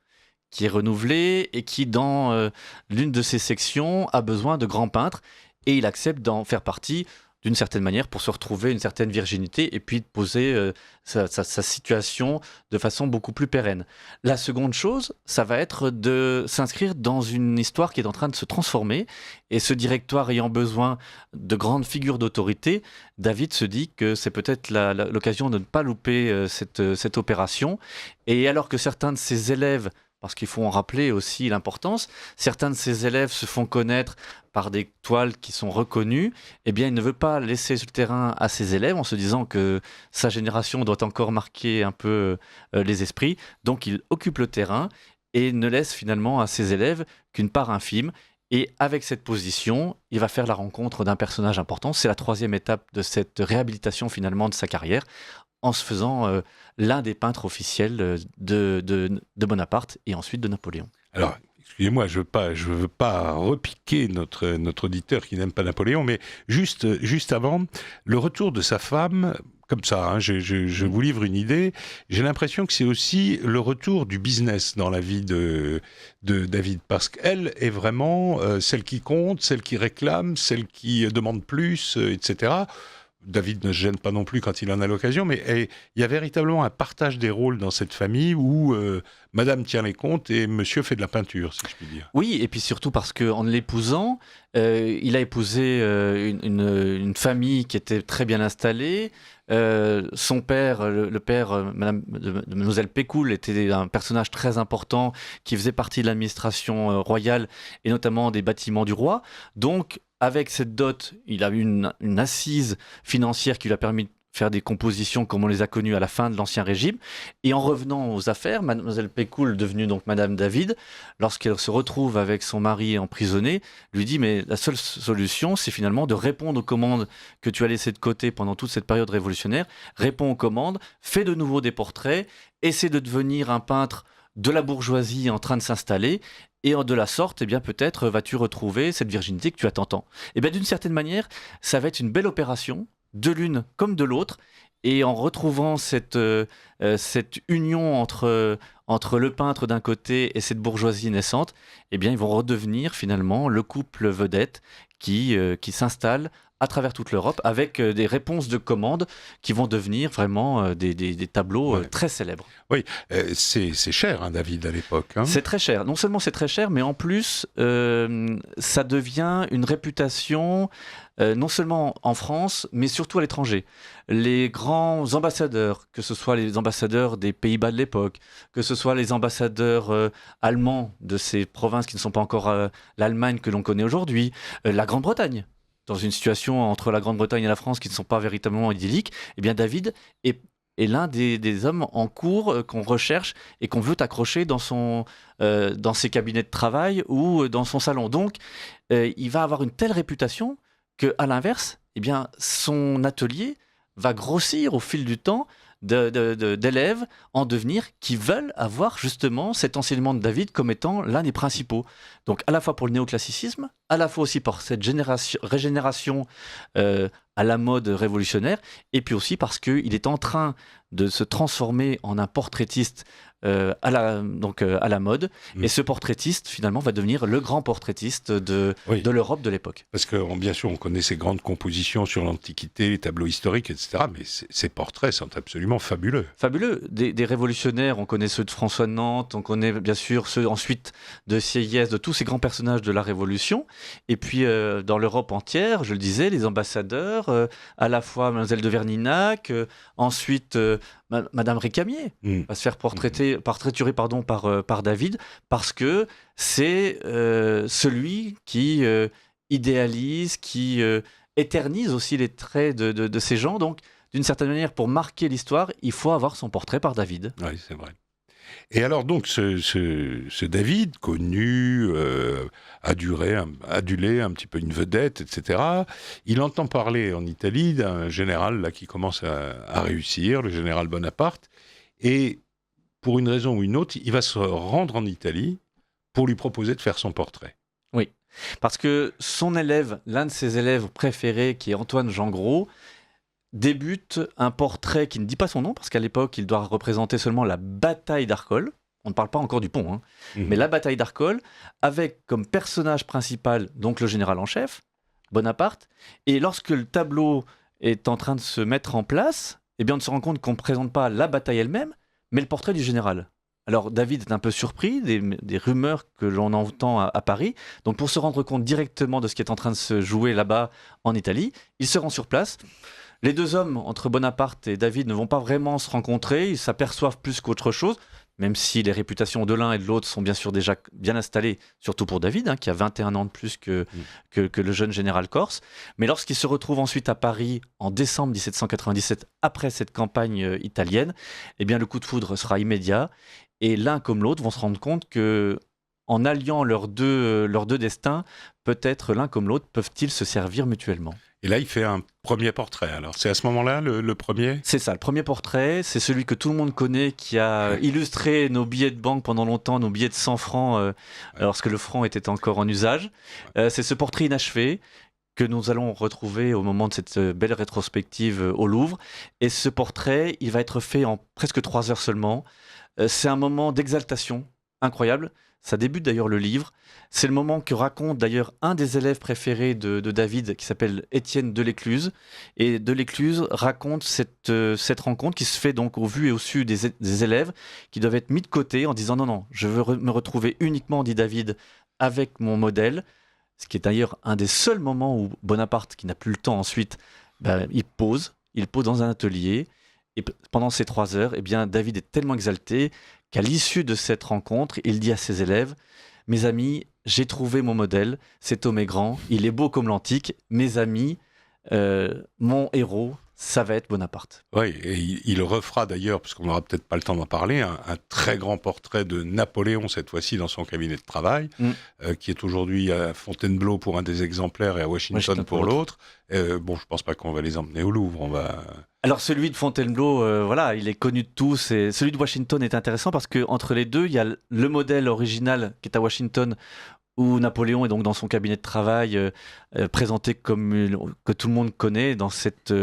qui est renouvelé et qui dans l'une de ses sections a besoin de grands peintres, et il accepte d'en faire partie d'une certaine manière pour se retrouver une certaine virginité et puis de poser sa situation de façon beaucoup plus pérenne. La seconde chose, ça va être de s'inscrire dans une histoire qui est en train de se transformer, et ce directoire ayant besoin de grandes figures d'autorité, David se dit que c'est peut-être l'occasion de ne pas louper cette opération, et alors que certains de ses élèves, parce qu'il faut en rappeler aussi l'importance, certains de ses élèves se font connaître par des toiles qui sont reconnues, eh bien il ne veut pas laisser sur le terrain à ses élèves en se disant que sa génération doit encore marquer un peu les esprits. Donc il occupe le terrain et ne laisse finalement à ses élèves qu'une part infime. Et avec cette position, il va faire la rencontre d'un personnage important. C'est la troisième étape de cette réhabilitation finalement de sa carrière, en se faisant l'un des peintres officiels de Bonaparte et ensuite de Napoléon. Alors, excusez-moi, je veux pas repiquer notre auditeur qui n'aime pas Napoléon, mais juste avant, le retour de sa femme, comme ça, hein, je vous livre une idée, j'ai l'impression que c'est aussi le retour du business dans la vie de David, parce qu'elle est vraiment celle qui compte, celle qui réclame, celle qui demande plus, etc. David ne se gêne pas non plus quand il en a l'occasion, mais il y a véritablement un partage des rôles dans cette famille où Madame tient les comptes et Monsieur fait de la peinture, si je puis dire. Oui, et puis surtout parce qu'en l'épousant, il a épousé une famille qui était très bien installée. Son père, le père de Mademoiselle Pécoul, était un personnage très important qui faisait partie de l'administration royale et notamment des bâtiments du roi. Donc, avec cette dot, il a eu une assise financière qui lui a permis de faire des compositions comme on les a connues à la fin de l'Ancien Régime. Et en revenant aux affaires, Mademoiselle Pécoul, devenue donc Madame David, lorsqu'elle se retrouve avec son mari emprisonné, lui dit « mais la seule solution, c'est finalement de répondre aux commandes que tu as laissées de côté pendant toute cette période révolutionnaire. Réponds aux commandes, fais de nouveau des portraits, essaie de devenir un peintre de la bourgeoisie en train de s'installer, et de la sorte, eh bien, peut-être vas-tu retrouver cette virginité que tu attends tant. » Et bien, d'une certaine manière, ça va être une belle opération, de l'une comme de l'autre, et en retrouvant cette union entre le peintre d'un côté et cette bourgeoisie naissante, eh bien, ils vont redevenir finalement le couple vedette qui s'installe à travers toute l'Europe, avec des réponses de commandes qui vont devenir vraiment des tableaux très célèbres. Oui, c'est cher, hein, David, à l'époque. Hein. C'est très cher. Non seulement c'est très cher, mais en plus, ça devient une réputation, non seulement en France, mais surtout à l'étranger. Les grands ambassadeurs, que ce soit les ambassadeurs des Pays-Bas de l'époque, que ce soit les ambassadeurs allemands de ces provinces qui ne sont pas encore l'Allemagne que l'on connaît aujourd'hui, la Grande-Bretagne, dans une situation entre la Grande-Bretagne et la France qui ne sont pas véritablement idylliques, eh bien David est l'un des hommes en cours qu'on recherche et qu'on veut accrocher dans ses cabinets de travail ou dans son salon. Donc, il va avoir une telle réputation qu'à l'inverse, eh bien, son atelier va grossir au fil du temps d'élèves en devenir qui veulent avoir justement cet enseignement de David comme étant l'un des principaux. Donc à la fois pour le néoclassicisme, à la fois aussi pour cette régénération à la mode révolutionnaire, et puis aussi parce qu'il est en train de se transformer en un portraitiste à la mode. Et ce portraitiste, finalement, va devenir le grand portraitiste de l'Europe de l'époque. Parce que, bien sûr, on connaît ces grandes compositions sur l'Antiquité, les tableaux historiques, etc. Mais ces portraits sont absolument fabuleux. Fabuleux. Des révolutionnaires, on connaît ceux de François de Nantes, on connaît bien sûr ceux ensuite de Sieyès, de tous ces grands personnages de la Révolution. Et puis, dans l'Europe entière, je le disais, les ambassadeurs, à la fois Mademoiselle de Verninac, ensuite Madame Récamier va se faire portraiturer par David, parce que c'est celui qui idéalise, qui éternise aussi les traits de ces gens. Donc, d'une certaine manière, pour marquer l'histoire, il faut avoir son portrait par David. Oui, c'est vrai. Et alors donc ce David, connu, adulé, un petit peu une vedette, etc., il entend parler en Italie d'un général là, qui commence à réussir, le général Bonaparte, et pour une raison ou une autre, il va se rendre en Italie pour lui proposer de faire son portrait. Oui, parce que son élève, l'un de ses élèves préférés, qui est Antoine Jean Gros, débute un portrait qui ne dit pas son nom, parce qu'à l'époque, il doit représenter seulement la bataille d'Arcole. On ne parle pas encore du pont, mais la bataille d'Arcole, avec comme personnage principal donc le général en chef, Bonaparte. Et lorsque le tableau est en train de se mettre en place, eh bien, on se rend compte qu'on ne présente pas la bataille elle-même, mais le portrait du général. Alors David est un peu surpris des rumeurs que l'on entend à Paris. Donc pour se rendre compte directement de ce qui est en train de se jouer là-bas en Italie, il se rend sur place. Les deux hommes, entre Bonaparte et David, ne vont pas vraiment se rencontrer, ils s'aperçoivent plus qu'autre chose, même si les réputations de l'un et de l'autre sont bien sûr déjà bien installées, surtout pour David, qui a 21 ans de plus que le jeune général corse. Mais lorsqu'il se retrouve ensuite à Paris en décembre 1797, après cette campagne italienne, eh bien le coup de foudre sera immédiat, et l'un comme l'autre vont se rendre compte que en alliant leurs deux destins, peut-être l'un comme l'autre peuvent-ils se servir mutuellement. Et là, il fait un premier portrait. Alors, c'est à ce moment-là le premier ? C'est ça, le premier portrait, c'est celui que tout le monde connaît, qui a illustré nos billets de banque pendant longtemps, nos billets de 100 francs, lorsque le franc était encore en usage. C'est ce portrait inachevé que nous allons retrouver au moment de cette belle rétrospective au Louvre. Et ce portrait, il va être fait en presque 3 heures seulement. C'est un moment d'exaltation incroyable. Ça débute d'ailleurs le livre. C'est le moment que raconte d'ailleurs un des élèves préférés de David, qui s'appelle Étienne Delécluze. Et Delécluze raconte cette rencontre qui se fait donc au vu et au su des élèves, qui doivent être mis de côté en disant non, je veux me retrouver uniquement, dit David, avec mon modèle. Ce qui est d'ailleurs un des seuls moments où Bonaparte, qui n'a plus le temps ensuite, il pose dans un atelier. Et pendant ces 3 heures, eh bien, David est tellement exalté qu'à l'issue de cette rencontre, il dit à ses élèves « Mes amis, j'ai trouvé mon modèle, cet homme est grand, il est beau comme l'antique, mes amis, mon héros, ça va être Bonaparte. » Oui, et il refera d'ailleurs, parce qu'on n'aura peut-être pas le temps d'en parler, un très grand portrait de Napoléon, cette fois-ci dans son cabinet de travail, qui est aujourd'hui à Fontainebleau pour un des exemplaires et à Washington pour l'autre. Bon, je ne pense pas qu'on va les emmener au Louvre, Alors celui de Fontainebleau, il est connu de tous. Et celui de Washington est intéressant parce qu'entre les deux, il y a le modèle original qui est à Washington, où Napoléon est donc dans son cabinet de travail, présenté comme que tout le monde connaît, dans cette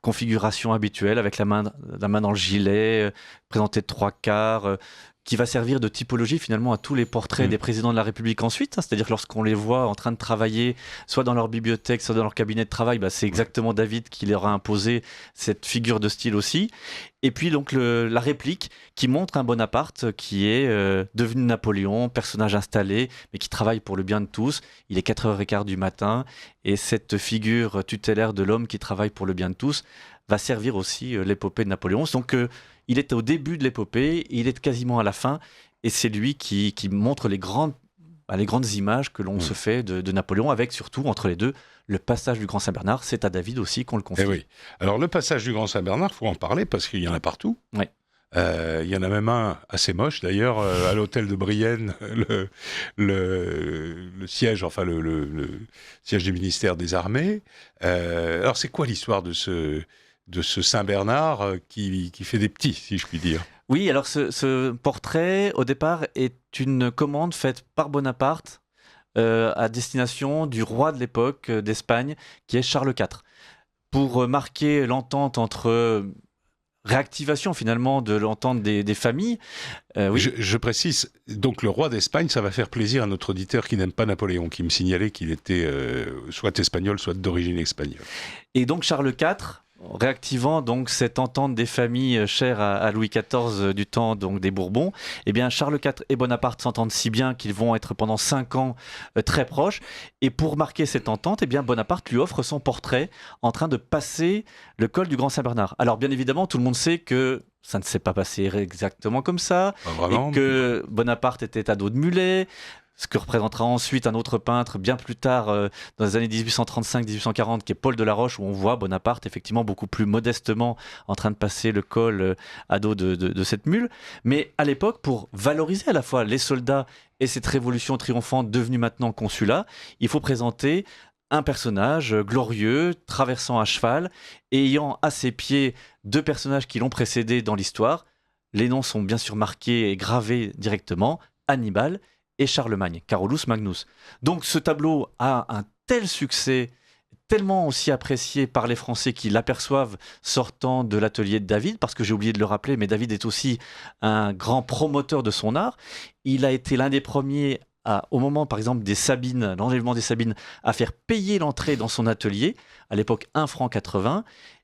configuration habituelle, avec la main dans le gilet, présenté de 3/4, qui va servir de typologie finalement à tous les portraits des présidents de la République ensuite. C'est-à-dire que lorsqu'on les voit en train de travailler, soit dans leur bibliothèque, soit dans leur cabinet de travail, c'est exactement David qui leur a imposé cette figure de style aussi. Et puis donc la réplique qui montre un Bonaparte qui est devenu Napoléon, personnage installé, mais qui travaille pour le bien de tous. Il est 4h15 du matin, et cette figure tutélaire de l'homme qui travaille pour le bien de tous va servir aussi l'épopée de Napoléon. Donc il est au début de l'épopée, il est quasiment à la fin, et c'est lui qui montre les grandes images que l'on se fait de Napoléon, avec surtout, entre les deux, le passage du Grand Saint-Bernard. C'est à David aussi qu'on le confie. Eh oui. Alors le passage du Grand Saint-Bernard, il faut en parler parce qu'il y en a partout. Oui. Il y en a même un assez moche d'ailleurs, à l'hôtel de Brienne, le siège, enfin le siège du ministère des Armées. Alors c'est quoi l'histoire de ce Saint-Bernard qui fait des petits, si je puis dire? Oui, alors ce portrait, au départ, est une commande faite par Bonaparte à destination du roi de l'époque d'Espagne, qui est Charles IV, pour marquer l'entente entre... réactivation finalement de l'entente des familles. Oui. Je précise, donc le roi d'Espagne, ça va faire plaisir à notre auditeur qui n'aime pas Napoléon, qui me signalait qu'il était soit espagnol, soit d'origine espagnole. Et donc Charles IV, réactivant donc cette entente des familles chères à Louis XIV du temps donc des Bourbons, eh bien Charles IV et Bonaparte s'entendent si bien qu'ils vont être pendant 5 ans très proches. Et pour marquer cette entente, eh bien Bonaparte lui offre son portrait en train de passer le col du Grand Saint-Bernard. Alors bien évidemment, tout le monde sait que ça ne s'est pas passé exactement comme ça, Pas vraiment, et que Bonaparte était à dos de mulet. ce que représentera ensuite un autre peintre bien plus tard, dans les années 1835-1840, qui est Paul Delaroche, où on voit Bonaparte effectivement beaucoup plus modestement en train de passer le col à dos de cette mule. Mais à l'époque, pour valoriser à la fois les soldats et cette révolution triomphante devenue maintenant consulat, il faut présenter un personnage glorieux, traversant à cheval, et ayant à ses pieds 2 personnages qui l'ont précédé dans l'histoire. Les noms sont bien sûr marqués et gravés directement, Hannibal et Charlemagne, Carolus Magnus. Donc ce tableau a un tel succès, tellement aussi apprécié par les Français qui l'aperçoivent sortant de l'atelier de David, parce que j'ai oublié de le rappeler, mais David est aussi un grand promoteur de son art. Il a été l'un des premiers au moment, par exemple, des Sabines, l'enlèvement des Sabines, à faire payer l'entrée dans son atelier, à l'époque 1,80 franc.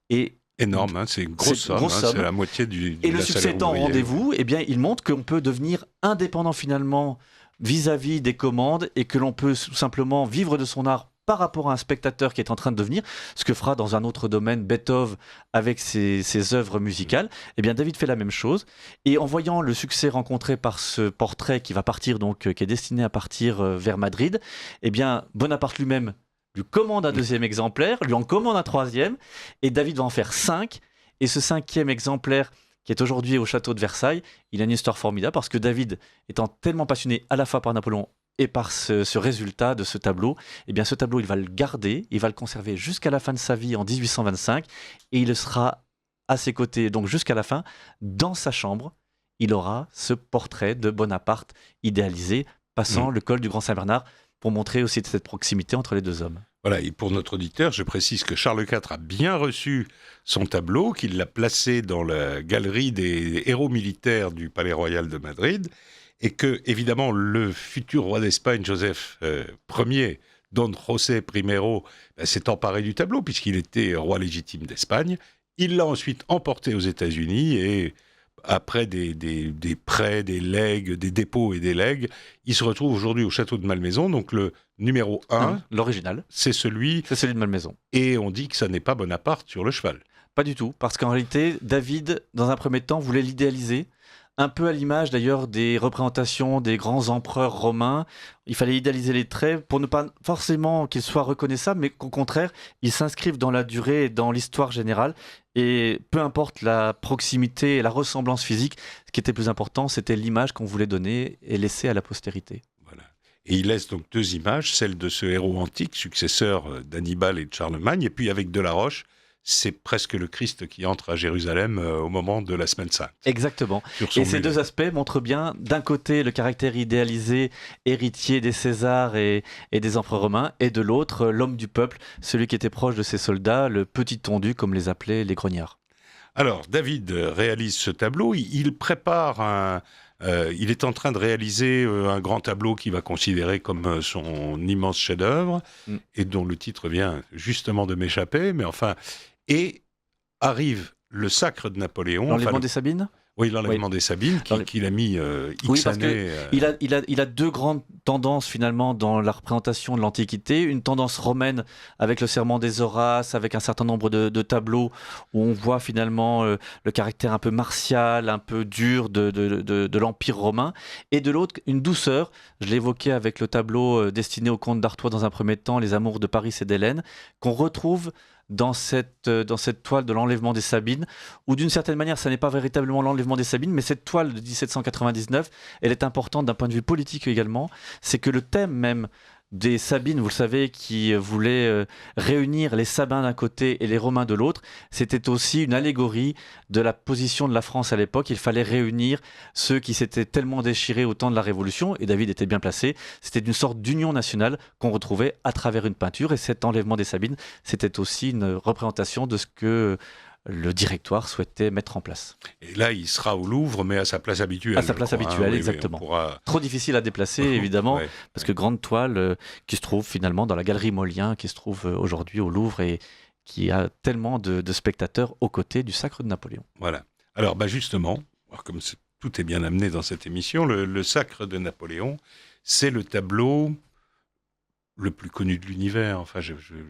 Et énorme, hein, c'est une grosse somme, c'est la moitié du Et le succès étant au rendez-vous, eh bien, il montre qu'on peut devenir indépendant finalement vis-à-vis des commandes et que l'on peut tout simplement vivre de son art par rapport à un spectateur qui est en train de devenir, ce que fera dans un autre domaine Beethoven avec ses œuvres musicales. Eh bien, David fait la même chose. Et en voyant le succès rencontré par ce portrait qui va partir, donc, qui est destiné à partir vers Madrid, eh bien, Bonaparte lui-même lui commande un 2e exemplaire, lui en commande un 3e, et David va en faire 5. Et ce 5e exemplaire, qui est aujourd'hui au château de Versailles, il a une histoire formidable parce que David, étant tellement passionné à la fois par Napoléon et par ce résultat de ce tableau, eh bien ce tableau, il va le garder, il va le conserver jusqu'à la fin de sa vie en 1825, et il sera à ses côtés, donc jusqu'à la fin, dans sa chambre, il aura ce portrait de Bonaparte idéalisé, passant le col du Grand Saint-Bernard, pour montrer aussi cette proximité entre les 2 hommes. Voilà, et pour notre auditeur, je précise que Charles IV a bien reçu son tableau, qu'il l'a placé dans la galerie des héros militaires du Palais Royal de Madrid, et que, évidemment, le futur roi d'Espagne, Joseph Ier, Don José I, s'est emparé du tableau, puisqu'il était roi légitime d'Espagne. Il l'a ensuite emporté aux États-Unis, et après des prêts, des legs, des dépôts et des legs, il se retrouve aujourd'hui au château de Malmaison. Donc le numéro 1, l'original, c'est celui de Malmaison. Et on dit que ça n'est pas Bonaparte sur le cheval. Pas du tout, parce qu'en réalité, David, dans un premier temps, voulait l'idéaliser, un peu à l'image d'ailleurs des représentations des grands empereurs romains. Il fallait idéaliser les traits pour ne pas forcément qu'ils soient reconnaissables, mais qu'au contraire, ils s'inscrivent dans la durée et dans l'histoire générale. Et peu importe la proximité et la ressemblance physique, ce qui était plus important, c'était l'image qu'on voulait donner et laisser à la postérité. Voilà. Et il laisse donc 2 images, celle de ce héros antique, successeur d'Hannibal et de Charlemagne, et puis avec Delaroche, c'est presque le Christ qui entre à Jérusalem au moment de la Semaine Sainte. Exactement. Et ces 2 aspects montrent bien, d'un côté, le caractère idéalisé, héritier des Césars et des empereurs romains, et de l'autre, l'homme du peuple, celui qui était proche de ses soldats, le petit tondu, comme les appelaient les grognards. Alors, David réalise ce tableau, il prépare il est en train de réaliser un grand tableau qu'il va considérer comme son immense chef-d'œuvre, et dont le titre vient justement de m'échapper, mais enfin... Et arrive le sacre de Napoléon. L'enlèvement des Sabines ? Oui, l'enlèvement des Sabines, qu'il a mis X années... Il a 2 grandes tendances finalement dans la représentation de l'Antiquité. Une tendance romaine avec le serment des Horaces, avec un certain nombre de tableaux où on voit finalement le caractère un peu martial, un peu dur de l'Empire romain. Et de l'autre, une douceur. Je l'évoquais avec le tableau destiné au comte d'Artois dans un premier temps, Les Amours de Paris et d'Hélène, qu'on retrouve dans cette toile de l'enlèvement des Sabines, où d'une certaine manière, ça n'est pas véritablement l'enlèvement des Sabines, mais cette toile de 1799, elle est importante d'un point de vue politique également. C'est que le thème même des Sabines, vous le savez, qui voulaient réunir les Sabins d'un côté et les Romains de l'autre, c'était aussi une allégorie de la position de la France à l'époque. Il fallait réunir ceux qui s'étaient tellement déchirés au temps de la Révolution, et David était bien placé. C'était une sorte d'union nationale qu'on retrouvait à travers une peinture, et cet enlèvement des Sabines, c'était aussi une représentation de ce que le directoire souhaitait mettre en place. Et là, il sera au Louvre, mais à sa place habituelle. À sa place habituelle, exactement. Trop difficile à déplacer, évidemment, parce que grande toile qui se trouve finalement dans la galerie Mollien, qui se trouve aujourd'hui au Louvre et qui a tellement de spectateurs aux côtés du sacre de Napoléon. Voilà. Alors, justement, comme tout est bien amené dans cette émission, le sacre de Napoléon, c'est le tableau le plus connu de l'univers. Enfin,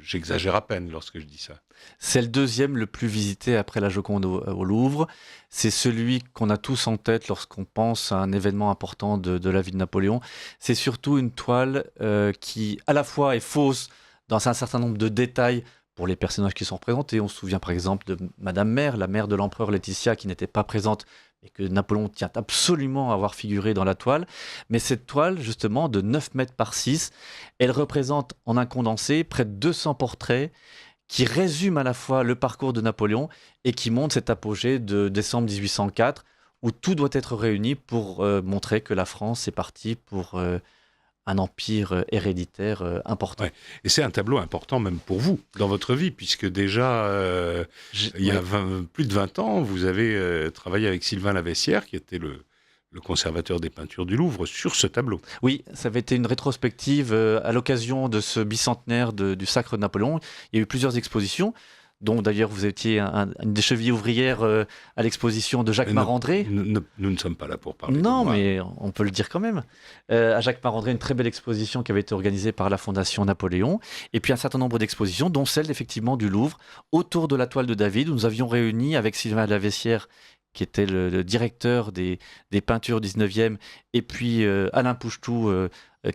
j'exagère à peine lorsque je dis ça. C'est le deuxième le plus visité après la Joconde au Louvre. C'est celui qu'on a tous en tête lorsqu'on pense à un événement important de la vie de Napoléon. C'est surtout une toile qui, à la fois, est fausse dans un certain nombre de détails pour les personnages qui sont représentés. On se souvient par exemple de Madame Mère, la mère de l'empereur Laetitia, qui n'était pas présente et que Napoléon tient absolument à avoir figuré dans la toile. Mais cette toile, justement, de 9 mètres par 6, elle représente en un condensé près de 200 portraits qui résument à la fois le parcours de Napoléon et qui montrent cet apogée de décembre 1804, où tout doit être réuni pour montrer que la France est partie pour un empire héréditaire important. Ouais. Et c'est un tableau important même pour vous, dans votre vie, puisque déjà, il y a plus de 20 ans, vous avez travaillé avec Sylvain Laveissière, qui était le conservateur des peintures du Louvre, sur ce tableau. Oui, ça avait été une rétrospective à l'occasion de ce bicentenaire du sacre de Napoléon. Il y a eu plusieurs expositions, dont d'ailleurs vous étiez une des chevilles ouvrières à l'exposition de Jacques Marandré. Nous ne sommes pas là pour parler. Non, mais on peut le dire quand même. À Jacques Marandré, une très belle exposition qui avait été organisée par la Fondation Napoléon, et puis un certain nombre d'expositions, dont celle effectivement du Louvre, autour de la toile de David, où nous avions réuni avec Sylvain Laveissière, qui était le directeur des peintures 19e, et puis Alain Pouchetou,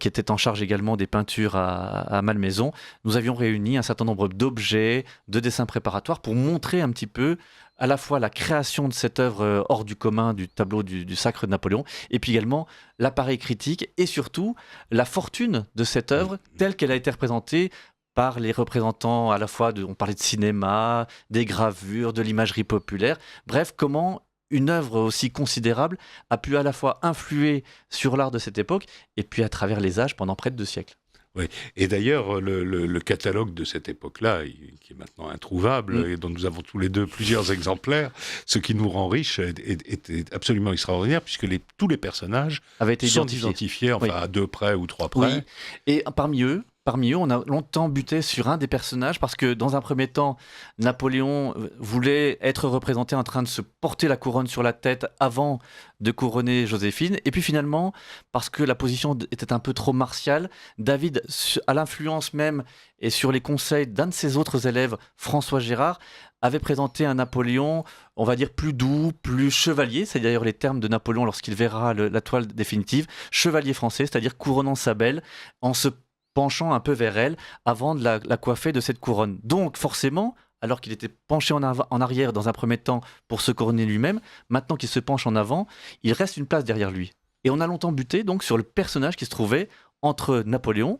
qui était en charge également des peintures à Malmaison. Nous avions réuni un certain nombre d'objets, de dessins préparatoires pour montrer un petit peu à la fois la création de cette œuvre hors du commun du tableau du sacre de Napoléon, et puis également l'appareil critique et surtout la fortune de cette œuvre telle qu'elle a été représentée par les représentants à la fois, on parlait de cinéma, des gravures, de l'imagerie populaire, bref, comment une œuvre aussi considérable a pu à la fois influer sur l'art de cette époque et puis à travers les âges pendant près de 2 siècles. Oui, et d'ailleurs, le catalogue de cette époque-là, qui est maintenant introuvable, et dont nous avons tous les deux plusieurs exemplaires, ce qui nous rend riches est absolument extraordinaire, puisque tous les personnages sont identifiés enfin, à 2 près ou 3 près. Oui. Et parmi eux, on a longtemps buté sur un des personnages parce que dans un premier temps, Napoléon voulait être représenté en train de se porter la couronne sur la tête avant de couronner Joséphine. Et puis finalement, parce que la position était un peu trop martiale, David, à l'influence même et sur les conseils d'un de ses autres élèves, François Gérard, avait présenté un Napoléon, on va dire plus doux, plus chevalier. C'est d'ailleurs les termes de Napoléon lorsqu'il verra la toile définitive. Chevalier français, c'est-à-dire couronnant sa belle en se penchant un peu vers elle avant de la coiffer de cette couronne. Donc forcément, alors qu'il était penché en arrière dans un premier temps pour se couronner lui-même, maintenant qu'il se penche en avant, il reste une place derrière lui. Et on a longtemps buté donc sur le personnage qui se trouvait entre Napoléon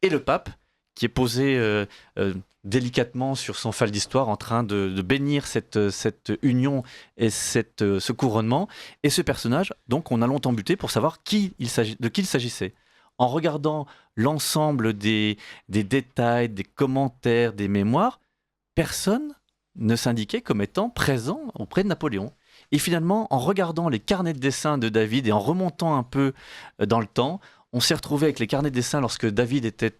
et le pape, qui est posé délicatement sur son fal d'histoire en train de bénir cette union et ce couronnement. Et ce personnage, donc on a longtemps buté pour savoir de qui il s'agissait. En regardant l'ensemble des détails, des commentaires, des mémoires, personne ne s'indiquait comme étant présent auprès de Napoléon. Et finalement, en regardant les carnets de dessin de David et en remontant un peu dans le temps, on s'est retrouvé avec les carnets de dessin lorsque David était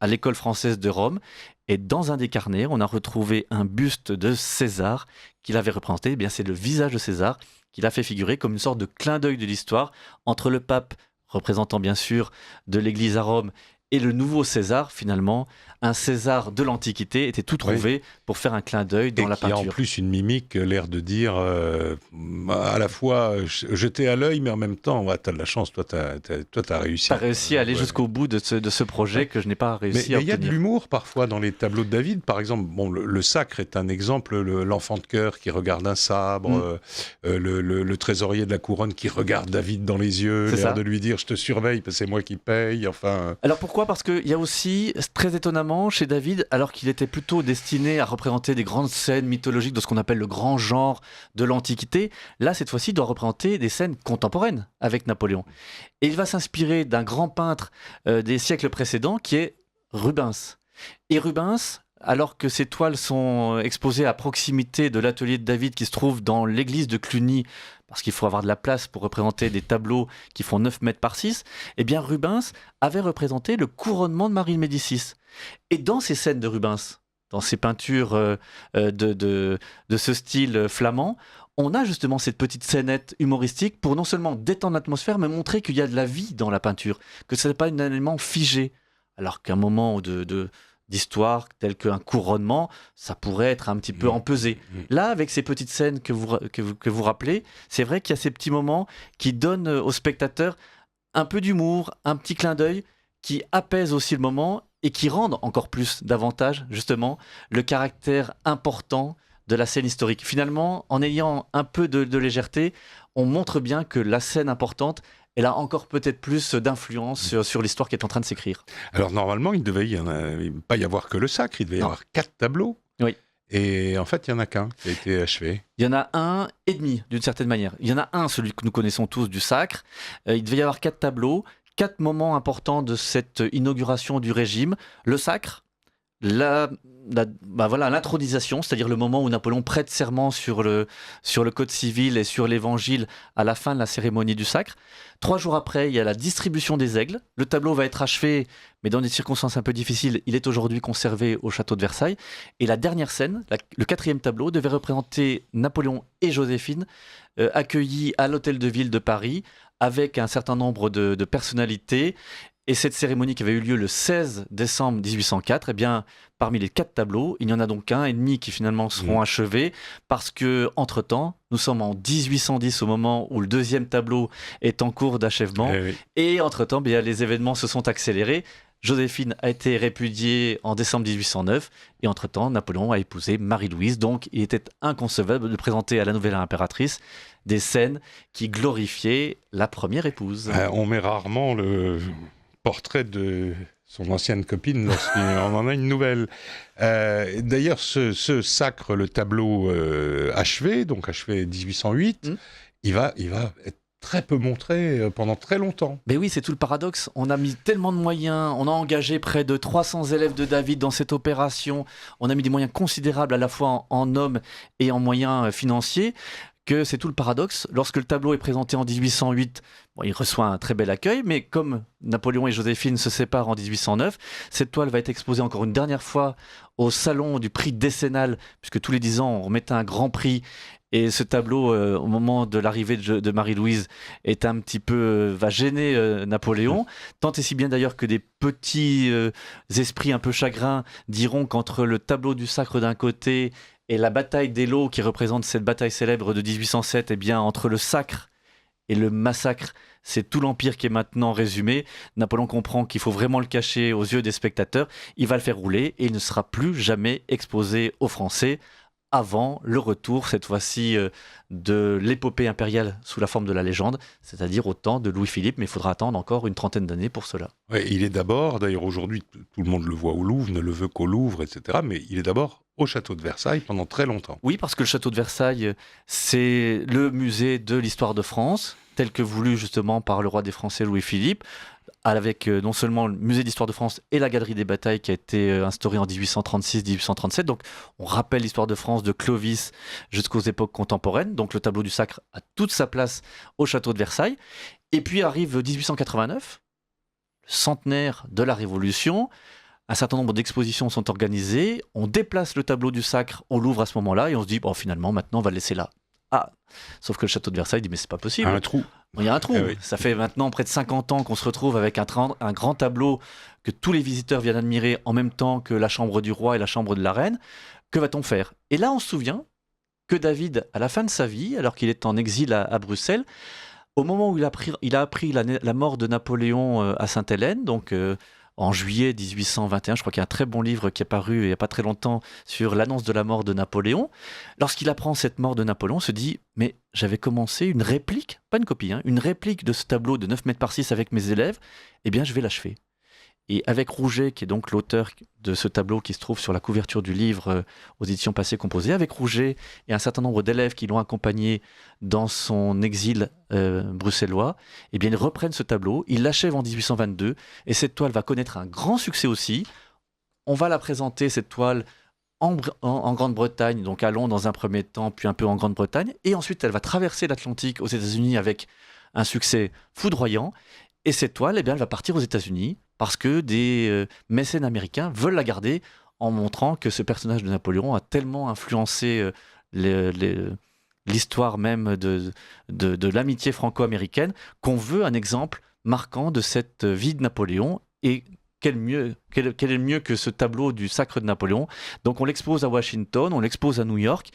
à l'école française de Rome. Et dans un des carnets, on a retrouvé un buste de César qu'il avait représenté. Eh bien, c'est le visage de César qu'il a fait figurer comme une sorte de clin d'œil de l'histoire entre le pape, représentant bien sûr de l'Église à Rome, et le nouveau César, finalement, un César de l'Antiquité, était tout trouvé pour faire un clin d'œil dans la peinture. Et qui a en plus une mimique, l'air de dire à la fois jeter à l'œil, mais en même temps, t'as de la chance, toi t'as réussi. T'as réussi à aller jusqu'au bout de ce projet que je n'ai pas réussi à obtenir. Mais il y a de l'humour parfois dans les tableaux de David. Par exemple, le sacre est un exemple, l'enfant de cœur qui regarde un sabre, le trésorier de la couronne qui regarde David dans les yeux, l'air de lui dire « je te surveille, parce que c'est moi qui paye ». Enfin... Alors pourquoi ? Parce qu'il y a aussi, très étonnamment, chez David, alors qu'il était plutôt destiné à représenter des grandes scènes mythologiques de ce qu'on appelle le grand genre de l'Antiquité, là, cette fois-ci, il doit représenter des scènes contemporaines avec Napoléon. Et il va s'inspirer d'un grand peintre des siècles précédents qui est Rubens. Et Rubens, alors que ses toiles sont exposées à proximité de l'atelier de David qui se trouve dans l'église de Cluny, parce qu'il faut avoir de la place pour représenter des tableaux qui font 9 mètres par 6, eh bien Rubens avait représenté le couronnement de Marie de Médicis. Et dans ces scènes de Rubens, dans ces peintures de ce style flamand, on a justement cette petite scénette humoristique pour non seulement détendre l'atmosphère, mais montrer qu'il y a de la vie dans la peinture, que ce n'est pas un élément figé. alors qu'un moment d'histoire tel qu'un couronnement, ça pourrait être un petit peu empesé. Là, avec ces petites scènes que vous rappelez, c'est vrai qu'il y a ces petits moments qui donnent au spectateur un peu d'humour, un petit clin d'œil, qui apaisent aussi le moment et qui rendent encore plus, davantage, justement, le caractère important de la scène historique. Finalement, en ayant un peu de légèreté, on montre bien que la scène importante, elle a encore peut-être plus d'influence sur l'histoire qui est en train de s'écrire. Alors normalement, il ne devait pas y avoir que le sacre, il devait y avoir 4 tableaux. Oui. Et en fait, il n'y en a qu'un qui a été achevé. Il y en a un et demi, d'une certaine manière. Il y en a un, celui que nous connaissons tous, du sacre. Il devait y avoir 4 tableaux, 4 moments importants de cette inauguration du régime. Le sacre, l'intronisation, c'est-à-dire le moment où Napoléon prête serment sur le code civil et sur l'évangile à la fin de la cérémonie du sacre. 3 jours après, il y a la distribution des aigles. Le tableau va être achevé, mais dans des circonstances un peu difficiles. Il est aujourd'hui conservé au château de Versailles. Et la dernière scène, le 4e tableau, devait représenter Napoléon et Joséphine accueillis à l'hôtel de ville de Paris avec un certain nombre de personnalités. Et cette cérémonie qui avait eu lieu le 16 décembre 1804, eh bien, parmi les 4 tableaux, il n'y en a donc un et demi qui finalement seront achevés parce que, entre-temps, nous sommes en 1810 au moment où le 2e tableau est en cours d'achèvement. Et entre-temps, bien, les événements se sont accélérés. Joséphine a été répudiée en décembre 1809 et entre-temps, Napoléon a épousé Marie-Louise. Donc, il était inconcevable de présenter à la nouvelle impératrice des scènes qui glorifiaient la première épouse. On met rarement le portrait de son ancienne copine lorsqu'on en a une nouvelle. D'ailleurs, ce sacre, le tableau achevé 1808, il va être très peu montré pendant très longtemps. Mais oui, c'est tout le paradoxe. On a mis tellement de moyens, on a engagé près de 300 élèves de David dans cette opération, on a mis des moyens considérables à la fois en hommes et en moyens financiers, que c'est tout le paradoxe. Lorsque le tableau est présenté en 1808, il reçoit un très bel accueil, mais comme Napoléon et Joséphine se séparent en 1809, cette toile va être exposée encore une dernière fois au salon du prix décennal, puisque tous les 10 ans, on remettait un grand prix. Et ce tableau, au moment de l'arrivée de Marie-Louise, est un petit peu va gêner Napoléon. Tant et si bien d'ailleurs que des petits esprits un peu chagrins diront qu'entre le tableau du sacre d'un côté et la bataille d'Eylau, qui représente cette bataille célèbre de 1807, eh bien, entre le sacre et le massacre, c'est tout l'Empire qui est maintenant résumé. Napoléon comprend qu'il faut vraiment le cacher aux yeux des spectateurs. Il va le faire rouler et il ne sera plus jamais exposé aux Français avant le retour, cette fois-ci, de l'épopée impériale sous la forme de la légende, c'est-à-dire au temps de Louis-Philippe, mais il faudra attendre encore une trentaine d'années pour cela. Ouais, il est d'abord, d'ailleurs aujourd'hui, tout le monde le voit au Louvre, ne le veut qu'au Louvre, etc., mais il est d'abord au château de Versailles pendant très longtemps. Oui, parce que le château de Versailles, c'est le musée de l'histoire de France, tel que voulu justement par le roi des Français Louis-Philippe, avec non seulement le musée d'histoire de France et la galerie des batailles qui a été instaurée en 1836-1837. Donc on rappelle l'histoire de France de Clovis jusqu'aux époques contemporaines. Donc le tableau du sacre a toute sa place au château de Versailles. Et puis arrive 1889, le centenaire de la Révolution. Un certain nombre d'expositions sont organisées. On déplace le tableau du sacre au Louvre à ce moment-là et on se dit, bon, finalement, maintenant, on va le laisser là. Ah, sauf que le château de Versailles dit, mais c'est pas possible. Un trou. Il y a un trou. Oui. Ça fait maintenant près de 50 ans qu'on se retrouve avec un grand tableau que tous les visiteurs viennent admirer en même temps que la chambre du roi et la chambre de la reine. Que va-t-on faire ? Et là, on se souvient que David, à la fin de sa vie, alors qu'il est en exil à Bruxelles, au moment où il a appris la mort de Napoléon à Sainte-Hélène, donc en juillet 1821, je crois qu'il y a un très bon livre qui est paru il n'y a pas très longtemps sur l'annonce de la mort de Napoléon. Lorsqu'il apprend cette mort de Napoléon, il se dit « Mais j'avais commencé une réplique, pas une copie, une réplique de ce tableau de 9 mètres par 6 avec mes élèves, eh bien je vais l'achever. » Et avec Rouget, qui est donc l'auteur de ce tableau qui se trouve sur la couverture du livre aux éditions Passé Composé, avec Rouget et un certain nombre d'élèves qui l'ont accompagné dans son exil bruxellois, eh bien ils reprennent ce tableau, ils l'achèvent en 1822 et cette toile va connaître un grand succès aussi. On va la présenter, cette toile, en Grande-Bretagne, donc à Londres dans un premier temps, puis un peu en Grande-Bretagne, et ensuite elle va traverser l'Atlantique aux États-Unis avec un succès foudroyant. Et cette toile, eh bien, elle va partir aux États-Unis parce que des mécènes américains veulent la garder en montrant que ce personnage de Napoléon a tellement influencé l'histoire même de l'amitié franco-américaine qu'on veut un exemple marquant de cette vie de Napoléon et quel est le mieux que ce tableau du sacre de Napoléon? Donc on l'expose à Washington, on l'expose à New York,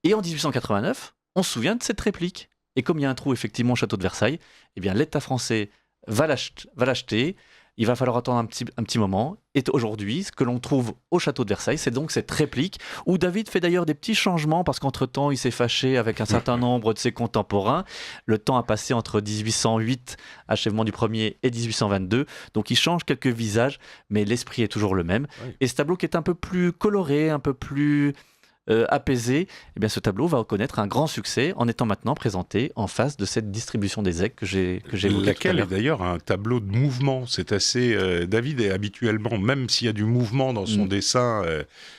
et en 1889, on se souvient de cette réplique. Et comme il y a un trou effectivement au château de Versailles, eh bien l'État français va l'acheter. Il va falloir attendre un petit moment. Et aujourd'hui, ce que l'on trouve au château de Versailles, c'est donc cette réplique où David fait d'ailleurs des petits changements parce qu'entre-temps, il s'est fâché avec un certain nombre de ses contemporains. Le temps a passé entre 1808, achèvement du premier, et 1822. Donc il change quelques visages, mais l'esprit est toujours le même. Oui. Et ce tableau qui est un peu plus coloré, un peu plus apaisé, eh bien ce tableau va connaître un grand succès en étant maintenant présenté en face de cette distribution des aigles que j'ai évoquée. Laquelle est d'ailleurs un tableau de mouvement. C'est assez... David est habituellement, même s'il y a du mouvement dans son dessin,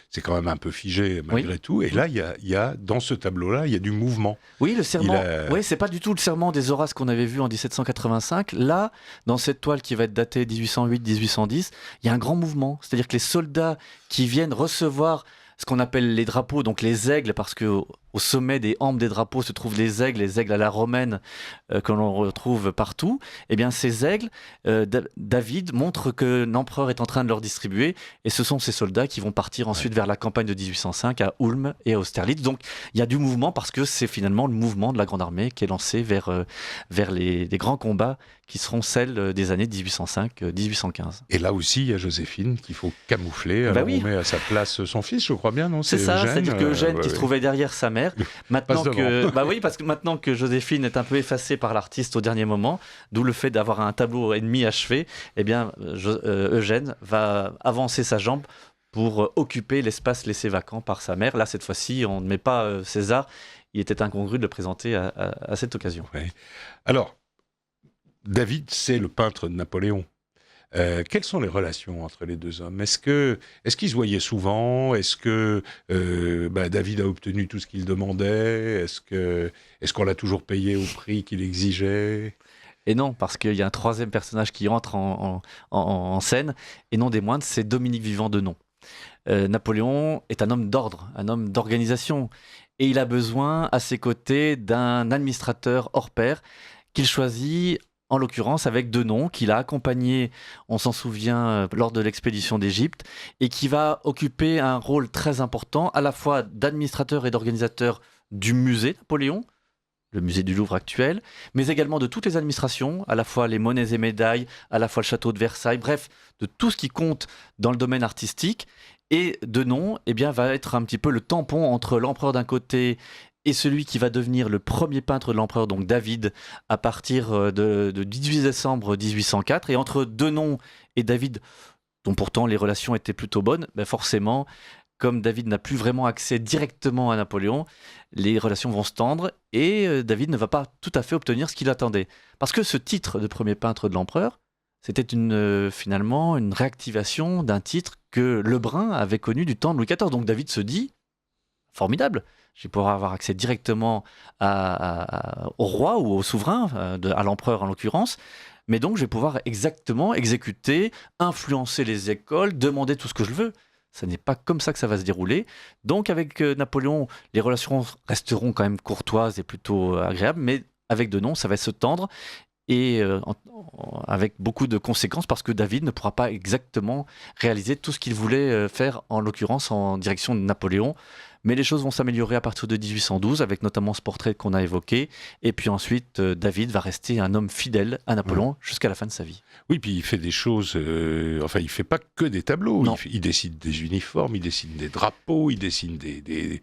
c'est quand même un peu figé malgré tout. Et là, il y a dans ce tableau-là, il y a du mouvement. Oui, le serment. Oui, c'est pas du tout le serment des Horaces qu'on avait vu en 1785. Là, dans cette toile qui va être datée 1808-1810, il y a un grand mouvement. C'est-à-dire que les soldats qui viennent recevoir ce qu'on appelle les drapeaux, donc les aigles, parce qu'au sommet des hampes des drapeaux se trouvent les aigles à la romaine que l'on retrouve partout. Eh bien, ces aigles, David montre que l'empereur est en train de leur distribuer, et ce sont ces soldats qui vont partir ensuite vers la campagne de 1805 à Ulm et à Austerlitz. Donc, il y a du mouvement parce que c'est finalement le mouvement de la Grande Armée qui est lancé vers les grands combats qui seront celles des années 1805-1815. Et là aussi, il y a Joséphine qu'il faut camoufler. Alors on met à sa place son fils, je crois bien, non? C'est ça, Eugène, c'est-à-dire que Eugène qui se trouvait derrière sa mère, maintenant que, parce que maintenant que Joséphine est un peu effacée par l'artiste au dernier moment, d'où le fait d'avoir un tableau ennemi achevé, eh bien, Eugène va avancer sa jambe pour occuper l'espace laissé vacant par sa mère. Là, cette fois-ci, on ne met pas César. Il était incongru de le présenter à cette occasion. Ouais. Alors, David, c'est le peintre de Napoléon. Quelles sont les relations entre les deux hommes? Est-ce qu'ils se voyaient souvent? Est-ce que David a obtenu tout ce qu'il demandait? Est-ce qu'on l'a toujours payé au prix qu'il exigeait? Et non, parce qu'il y a un troisième personnage qui entre en scène, et non des moindres, c'est Dominique Vivant Denon. Napoléon est un homme d'ordre, un homme d'organisation, et il a besoin à ses côtés d'un administrateur hors pair qu'il choisit en l'occurrence avec Denon, qu'il a accompagné, on s'en souvient, lors de l'expédition d'Égypte, et qui va occuper un rôle très important, à la fois d'administrateur et d'organisateur du musée Napoléon, le musée du Louvre actuel, mais également de toutes les administrations, à la fois les monnaies et médailles, à la fois le château de Versailles, bref, de tout ce qui compte dans le domaine artistique. Et Denon, eh bien, va être un petit peu le tampon entre l'empereur d'un côté et celui qui va devenir le premier peintre de l'empereur, donc David, à partir de 18 décembre 1804. Et entre Denon et David, dont pourtant les relations étaient plutôt bonnes, forcément, comme David n'a plus vraiment accès directement à Napoléon, les relations vont se tendre et David ne va pas tout à fait obtenir ce qu'il attendait. Parce que ce titre de premier peintre de l'empereur, c'était finalement une réactivation d'un titre que Lebrun avait connu du temps de Louis XIV. Donc David se dit, formidable, je vais pouvoir avoir accès directement au roi ou au souverain, à l'empereur en l'occurrence, mais donc je vais pouvoir exactement exécuter, influencer les écoles, demander tout ce que je veux. Ce n'est pas comme ça que ça va se dérouler. Donc avec Napoléon, les relations resteront quand même courtoises et plutôt agréables, mais avec Denon, ça va se tendre et avec beaucoup de conséquences parce que David ne pourra pas exactement réaliser tout ce qu'il voulait faire, en l'occurrence en direction de Napoléon. Mais les choses vont s'améliorer à partir de 1812, avec notamment ce portrait qu'on a évoqué. Et puis ensuite, David va rester un homme fidèle à Napoléon jusqu'à la fin de sa vie. Oui, puis il fait des choses... il ne fait pas que des tableaux. Il dessine des uniformes, il dessine des drapeaux, il dessine des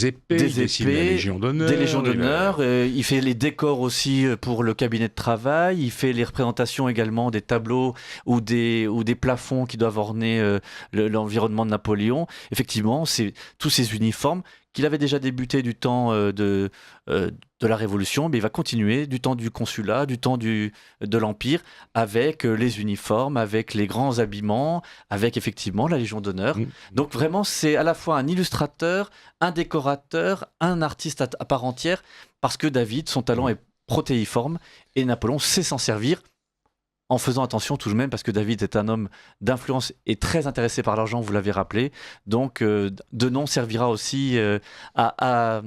épées, il dessine la Légion d'honneur. Des Légions d'honneur. Il fait les décors aussi pour le cabinet de travail. Il fait les représentations également des tableaux ou des plafonds qui doivent orner l'environnement de Napoléon. Effectivement, c'est tous ces uniformes qu'il avait déjà débuté du temps de la Révolution, mais il va continuer du temps du consulat, du temps de l'Empire, avec les uniformes, avec les grands habillements, avec effectivement la Légion d'honneur. Donc vraiment, c'est à la fois un illustrateur, un décorateur, un artiste à part entière, parce que David, son talent est protéiforme, et Napoléon sait s'en servir, en faisant attention tout de même, parce que David est un homme d'influence et très intéressé par l'argent, vous l'avez rappelé. Donc, Denon servira aussi à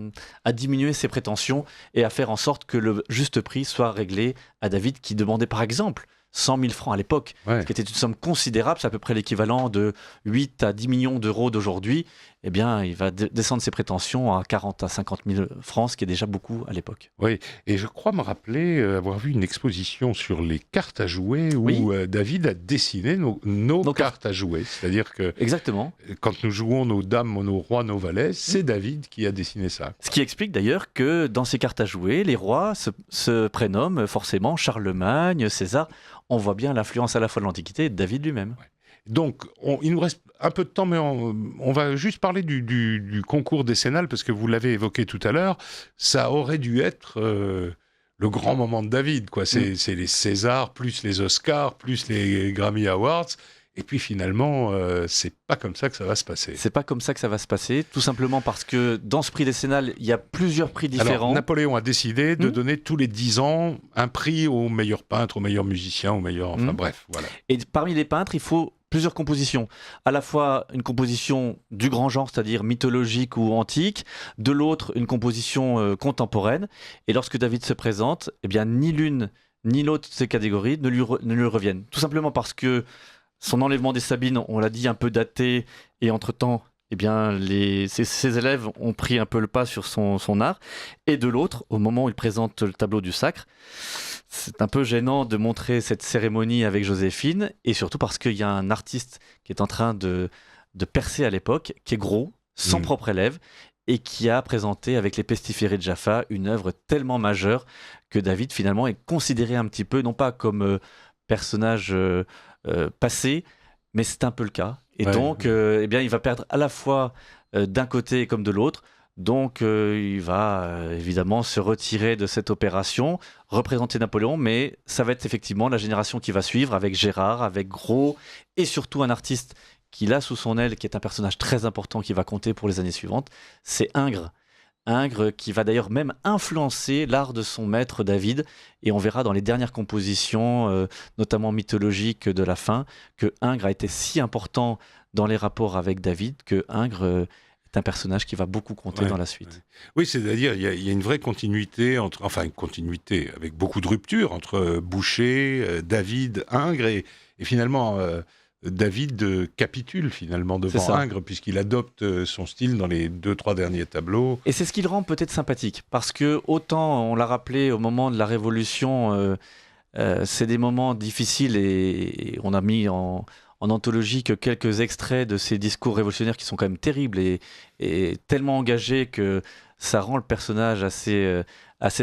diminuer ses prétentions et à faire en sorte que le juste prix soit réglé à David, qui demandait par exemple 100 000 francs à l'époque, ce qui était une somme considérable, c'est à peu près l'équivalent de 8 à 10 millions d'euros d'aujourd'hui. Eh bien, il va descendre ses prétentions à 40 à 50 000 francs, ce qui est déjà beaucoup à l'époque. Oui, et je crois me rappeler avoir vu une exposition sur les cartes à jouer où David a dessiné nos cartes à jouer. C'est-à-dire que exactement. Quand nous jouons nos dames, nos rois, nos valets, c'est David qui a dessiné ça. Ce qui explique d'ailleurs que dans ces cartes à jouer, les rois se prénomment forcément Charlemagne, César. On voit bien l'influence à la fois de l'Antiquité et de David lui-même. Ouais. Donc, il nous reste un peu de temps, mais on va juste parler du concours décennal, parce que vous l'avez évoqué tout à l'heure, ça aurait dû être le grand moment de David, quoi. C'est les Césars, plus les Oscars, plus les Grammy Awards, et puis finalement, c'est pas comme ça que ça va se passer. C'est pas comme ça que ça va se passer, tout simplement parce que dans ce prix décennal, il y a plusieurs prix différents. Alors, Napoléon a décidé de donner tous les 10 ans un prix au meilleur peintre, au meilleur musicien, au meilleur... Enfin bref, voilà. Et parmi les peintres, il faut plusieurs compositions. À la fois une composition du grand genre, c'est-à-dire mythologique ou antique, de l'autre une composition contemporaine. Et lorsque David se présente, eh bien, ni l'une ni l'autre de ces catégories ne lui reviennent. Tout simplement parce que son enlèvement des Sabines, on l'a dit, un peu daté, et entre-temps, eh bien, ses élèves ont pris un peu le pas sur son art. Et de l'autre, au moment où il présente le tableau du Sacre, c'est un peu gênant de montrer cette cérémonie avec Joséphine, et surtout parce qu'il y a un artiste qui est en train de percer à l'époque, qui est Gros, son propre élève, et qui a présenté avec les Pestiférés de Jaffa une œuvre tellement majeure que David finalement est considéré un petit peu, non pas comme personnage passé, mais c'est un peu le cas. Et donc, eh bien, il va perdre à la fois d'un côté comme de l'autre. Donc, il va évidemment se retirer de cette opération, représenter Napoléon, mais ça va être effectivement la génération qui va suivre avec Gérard, avec Gros, et surtout un artiste qu'il a sous son aile, qui est un personnage très important qui va compter pour les années suivantes, c'est Ingres. Ingres qui va d'ailleurs même influencer l'art de son maître David, et on verra dans les dernières compositions, notamment mythologiques de la fin, que Ingres a été si important dans les rapports avec David que Ingres est un personnage qui va beaucoup compter dans la suite. Ouais. Oui, c'est-à-dire il y a une vraie continuité, une continuité avec beaucoup de ruptures entre Boucher, David, Ingres, et finalement... David capitule finalement devant Ingres puisqu'il adopte son style dans les 2-3 derniers tableaux. Et c'est ce qui le rend peut-être sympathique parce que autant on l'a rappelé au moment de la Révolution, c'est des moments difficiles et on a mis en anthologie que quelques extraits de ces discours révolutionnaires qui sont quand même terribles et tellement engagés que ça rend le personnage assez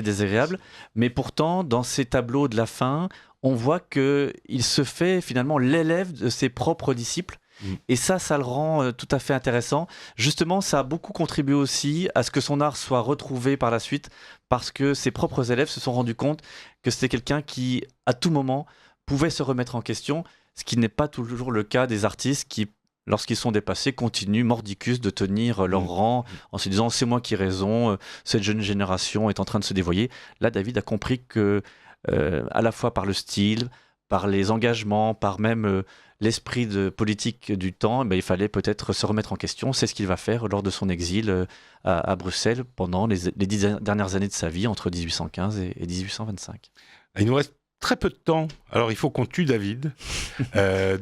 désagréable. Mais pourtant, dans ces tableaux de la fin, on voit qu'il se fait finalement l'élève de ses propres disciples. Et ça le rend tout à fait intéressant. Justement, ça a beaucoup contribué aussi à ce que son art soit retrouvé par la suite, parce que ses propres élèves se sont rendus compte que c'était quelqu'un qui, à tout moment, pouvait se remettre en question, ce qui n'est pas toujours le cas des artistes qui, lorsqu'ils sont dépassés, continuent mordicus de tenir leur rang en se disant « c'est moi qui ai raison, cette jeune génération est en train de se dévoyer ». Là, David a compris que à la fois par le style, par les engagements, par même l'esprit politique du temps, il fallait peut-être se remettre en question. C'est ce qu'il va faire lors de son exil à Bruxelles pendant les 10 dernières années de sa vie, entre 1815 et 1825. Il nous reste très peu de temps, alors il faut qu'on tue David.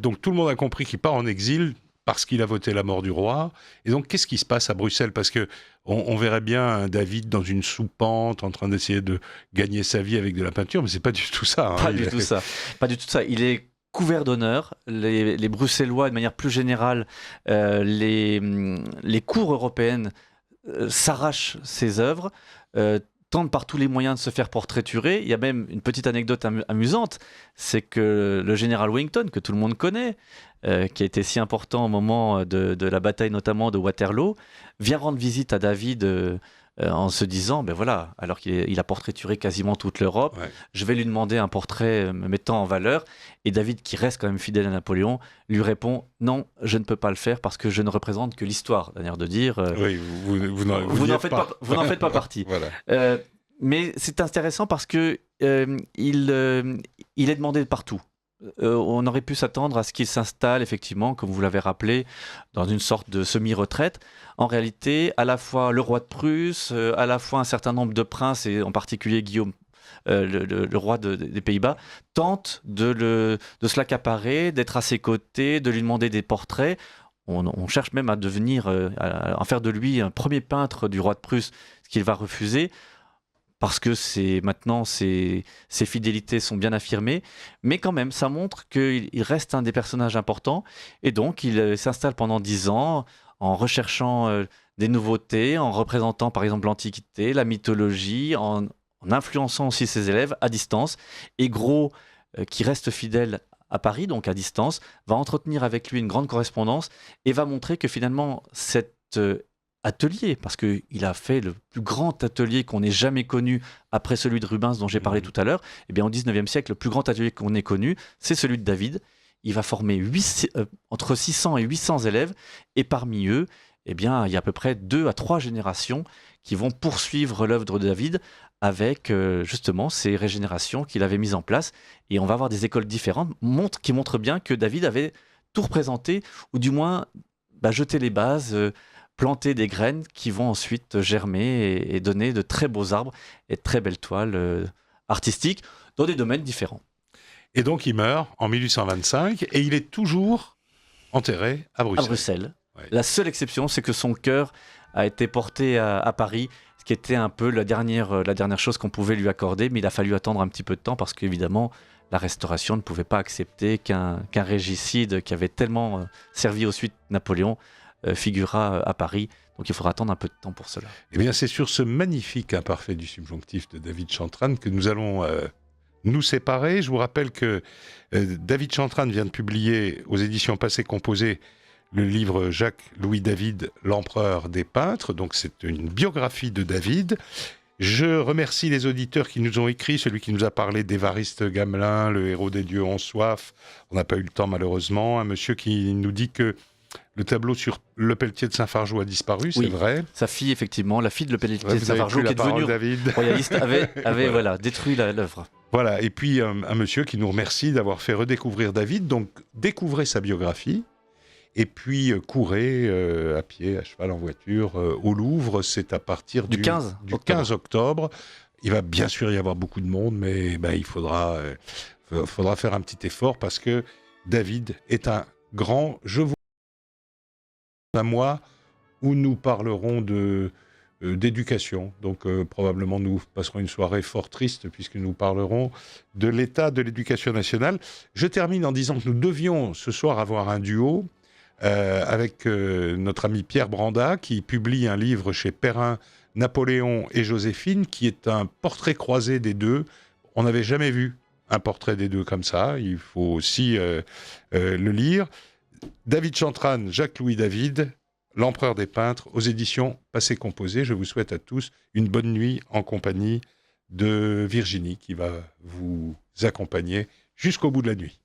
Donc tout le monde a compris qu'il part en exil parce qu'il a voté la mort du roi. Et donc, qu'est-ce qui se passe à Bruxelles ? Parce qu'on verrait bien un David dans une soupente, en train d'essayer de gagner sa vie avec de la peinture, mais c'est pas du tout ça. Pas du tout ça. Il est couvert d'honneur. Les Bruxellois, de manière plus générale, les cours européennes s'arrachent ses œuvres, tentent par tous les moyens de se faire portraiturer. Il y a même une petite anecdote amusante, c'est que le général Wellington, que tout le monde connaît, qui a été si important au moment de la bataille notamment de Waterloo, vient rendre visite à David en se disant, voilà, alors qu'il a portraituré quasiment toute l'Europe, je vais lui demander un portrait me mettant en valeur. Et David, qui reste quand même fidèle à Napoléon, lui répond, non, je ne peux pas le faire parce que je ne représente que l'histoire, d'ailleurs de dire. Oui, vous n'en faites pas partie. Voilà. Mais c'est intéressant parce que il est demandé de partout. On aurait pu s'attendre à ce qu'il s'installe effectivement, comme vous l'avez rappelé, dans une sorte de semi-retraite. En réalité, à la fois le roi de Prusse, à la fois un certain nombre de princes, et en particulier Guillaume le roi des Pays-Bas, tente de se l'accaparer, d'être à ses côtés, de lui demander des portraits. On cherche même à à faire de lui un premier peintre du roi de Prusse, ce qu'il va refuser. Parce que maintenant ses fidélités sont bien affirmées, mais quand même, ça montre qu'il reste un des personnages importants, et donc il s'installe pendant 10 ans en recherchant des nouveautés, en représentant par exemple l'Antiquité, la mythologie, en influençant aussi ses élèves à distance. Et Gros, qui reste fidèle à Paris, donc à distance, va entretenir avec lui une grande correspondance et va montrer que finalement cet atelier, parce qu'il a fait le plus grand atelier qu'on ait jamais connu après celui de Rubens dont j'ai parlé tout à l'heure, et bien au XIXe siècle, le plus grand atelier qu'on ait connu, c'est celui de David. Il va former entre 600 et 800 élèves, et parmi eux, eh bien, il y a à peu près 2 à 3 générations qui vont poursuivre l'œuvre de David avec justement ces régénérations qu'il avait mises en place. Et on va avoir des écoles différentes qui montrent bien que David avait tout représenté, ou du moins jeté les bases, planter des graines qui vont ensuite germer et donner de très beaux arbres et de très belles toiles artistiques dans des domaines différents. Et donc il meurt en 1825 et il est toujours enterré à Bruxelles. À Bruxelles. Ouais. La seule exception, c'est que son cœur a été porté à Paris, ce qui était un peu la dernière chose qu'on pouvait lui accorder, mais il a fallu attendre un petit peu de temps parce qu'évidemment, la Restauration ne pouvait pas accepter qu'un régicide qui avait tellement servi aux suites de Napoléon figurera à Paris. Donc il faudra attendre un peu de temps pour cela. Eh bien, c'est sur ce magnifique imparfait du subjonctif de David Chantrane que nous allons nous séparer. Je vous rappelle que David Chantrane vient de publier aux éditions Passé Composé le livre Jacques-Louis David, l'empereur des peintres. Donc c'est une biographie de David. Je remercie les auditeurs qui nous ont écrit, celui qui nous a parlé d'Évariste Gamelin, le héros des dieux ont soif. On n'a pas eu le temps malheureusement. Un monsieur qui nous dit que le tableau sur Le Pelletier de Saint-Fargeau a disparu, oui, c'est vrai. Sa fille, effectivement, la fille de Le Pelletier de Saint-Fargeau, qui est devenue royaliste, avait voilà, détruit l'œuvre. Voilà, et puis un monsieur qui nous remercie d'avoir fait redécouvrir David. Donc, découvrez sa biographie, et puis courez à pied, à cheval, en voiture, au Louvre. C'est à partir du 15 octobre. Il va bien sûr y avoir beaucoup de monde, mais il faudra faire un petit effort parce que David est un grand... Je vous à moi où nous parlerons d'éducation. Donc probablement nous passerons une soirée fort triste puisque nous parlerons de l'état de l'éducation nationale. Je termine en disant que nous devions ce soir avoir un duo avec notre ami Pierre Branda qui publie un livre chez Perrin, Napoléon et Joséphine, qui est un portrait croisé des deux. On n'avait jamais vu un portrait des deux comme ça. Il faut aussi le lire. David Chantrane, Jacques-Louis David, l'empereur des peintres, aux éditions Passé Composé. Je vous souhaite à tous une bonne nuit en compagnie de Virginie qui va vous accompagner jusqu'au bout de la nuit.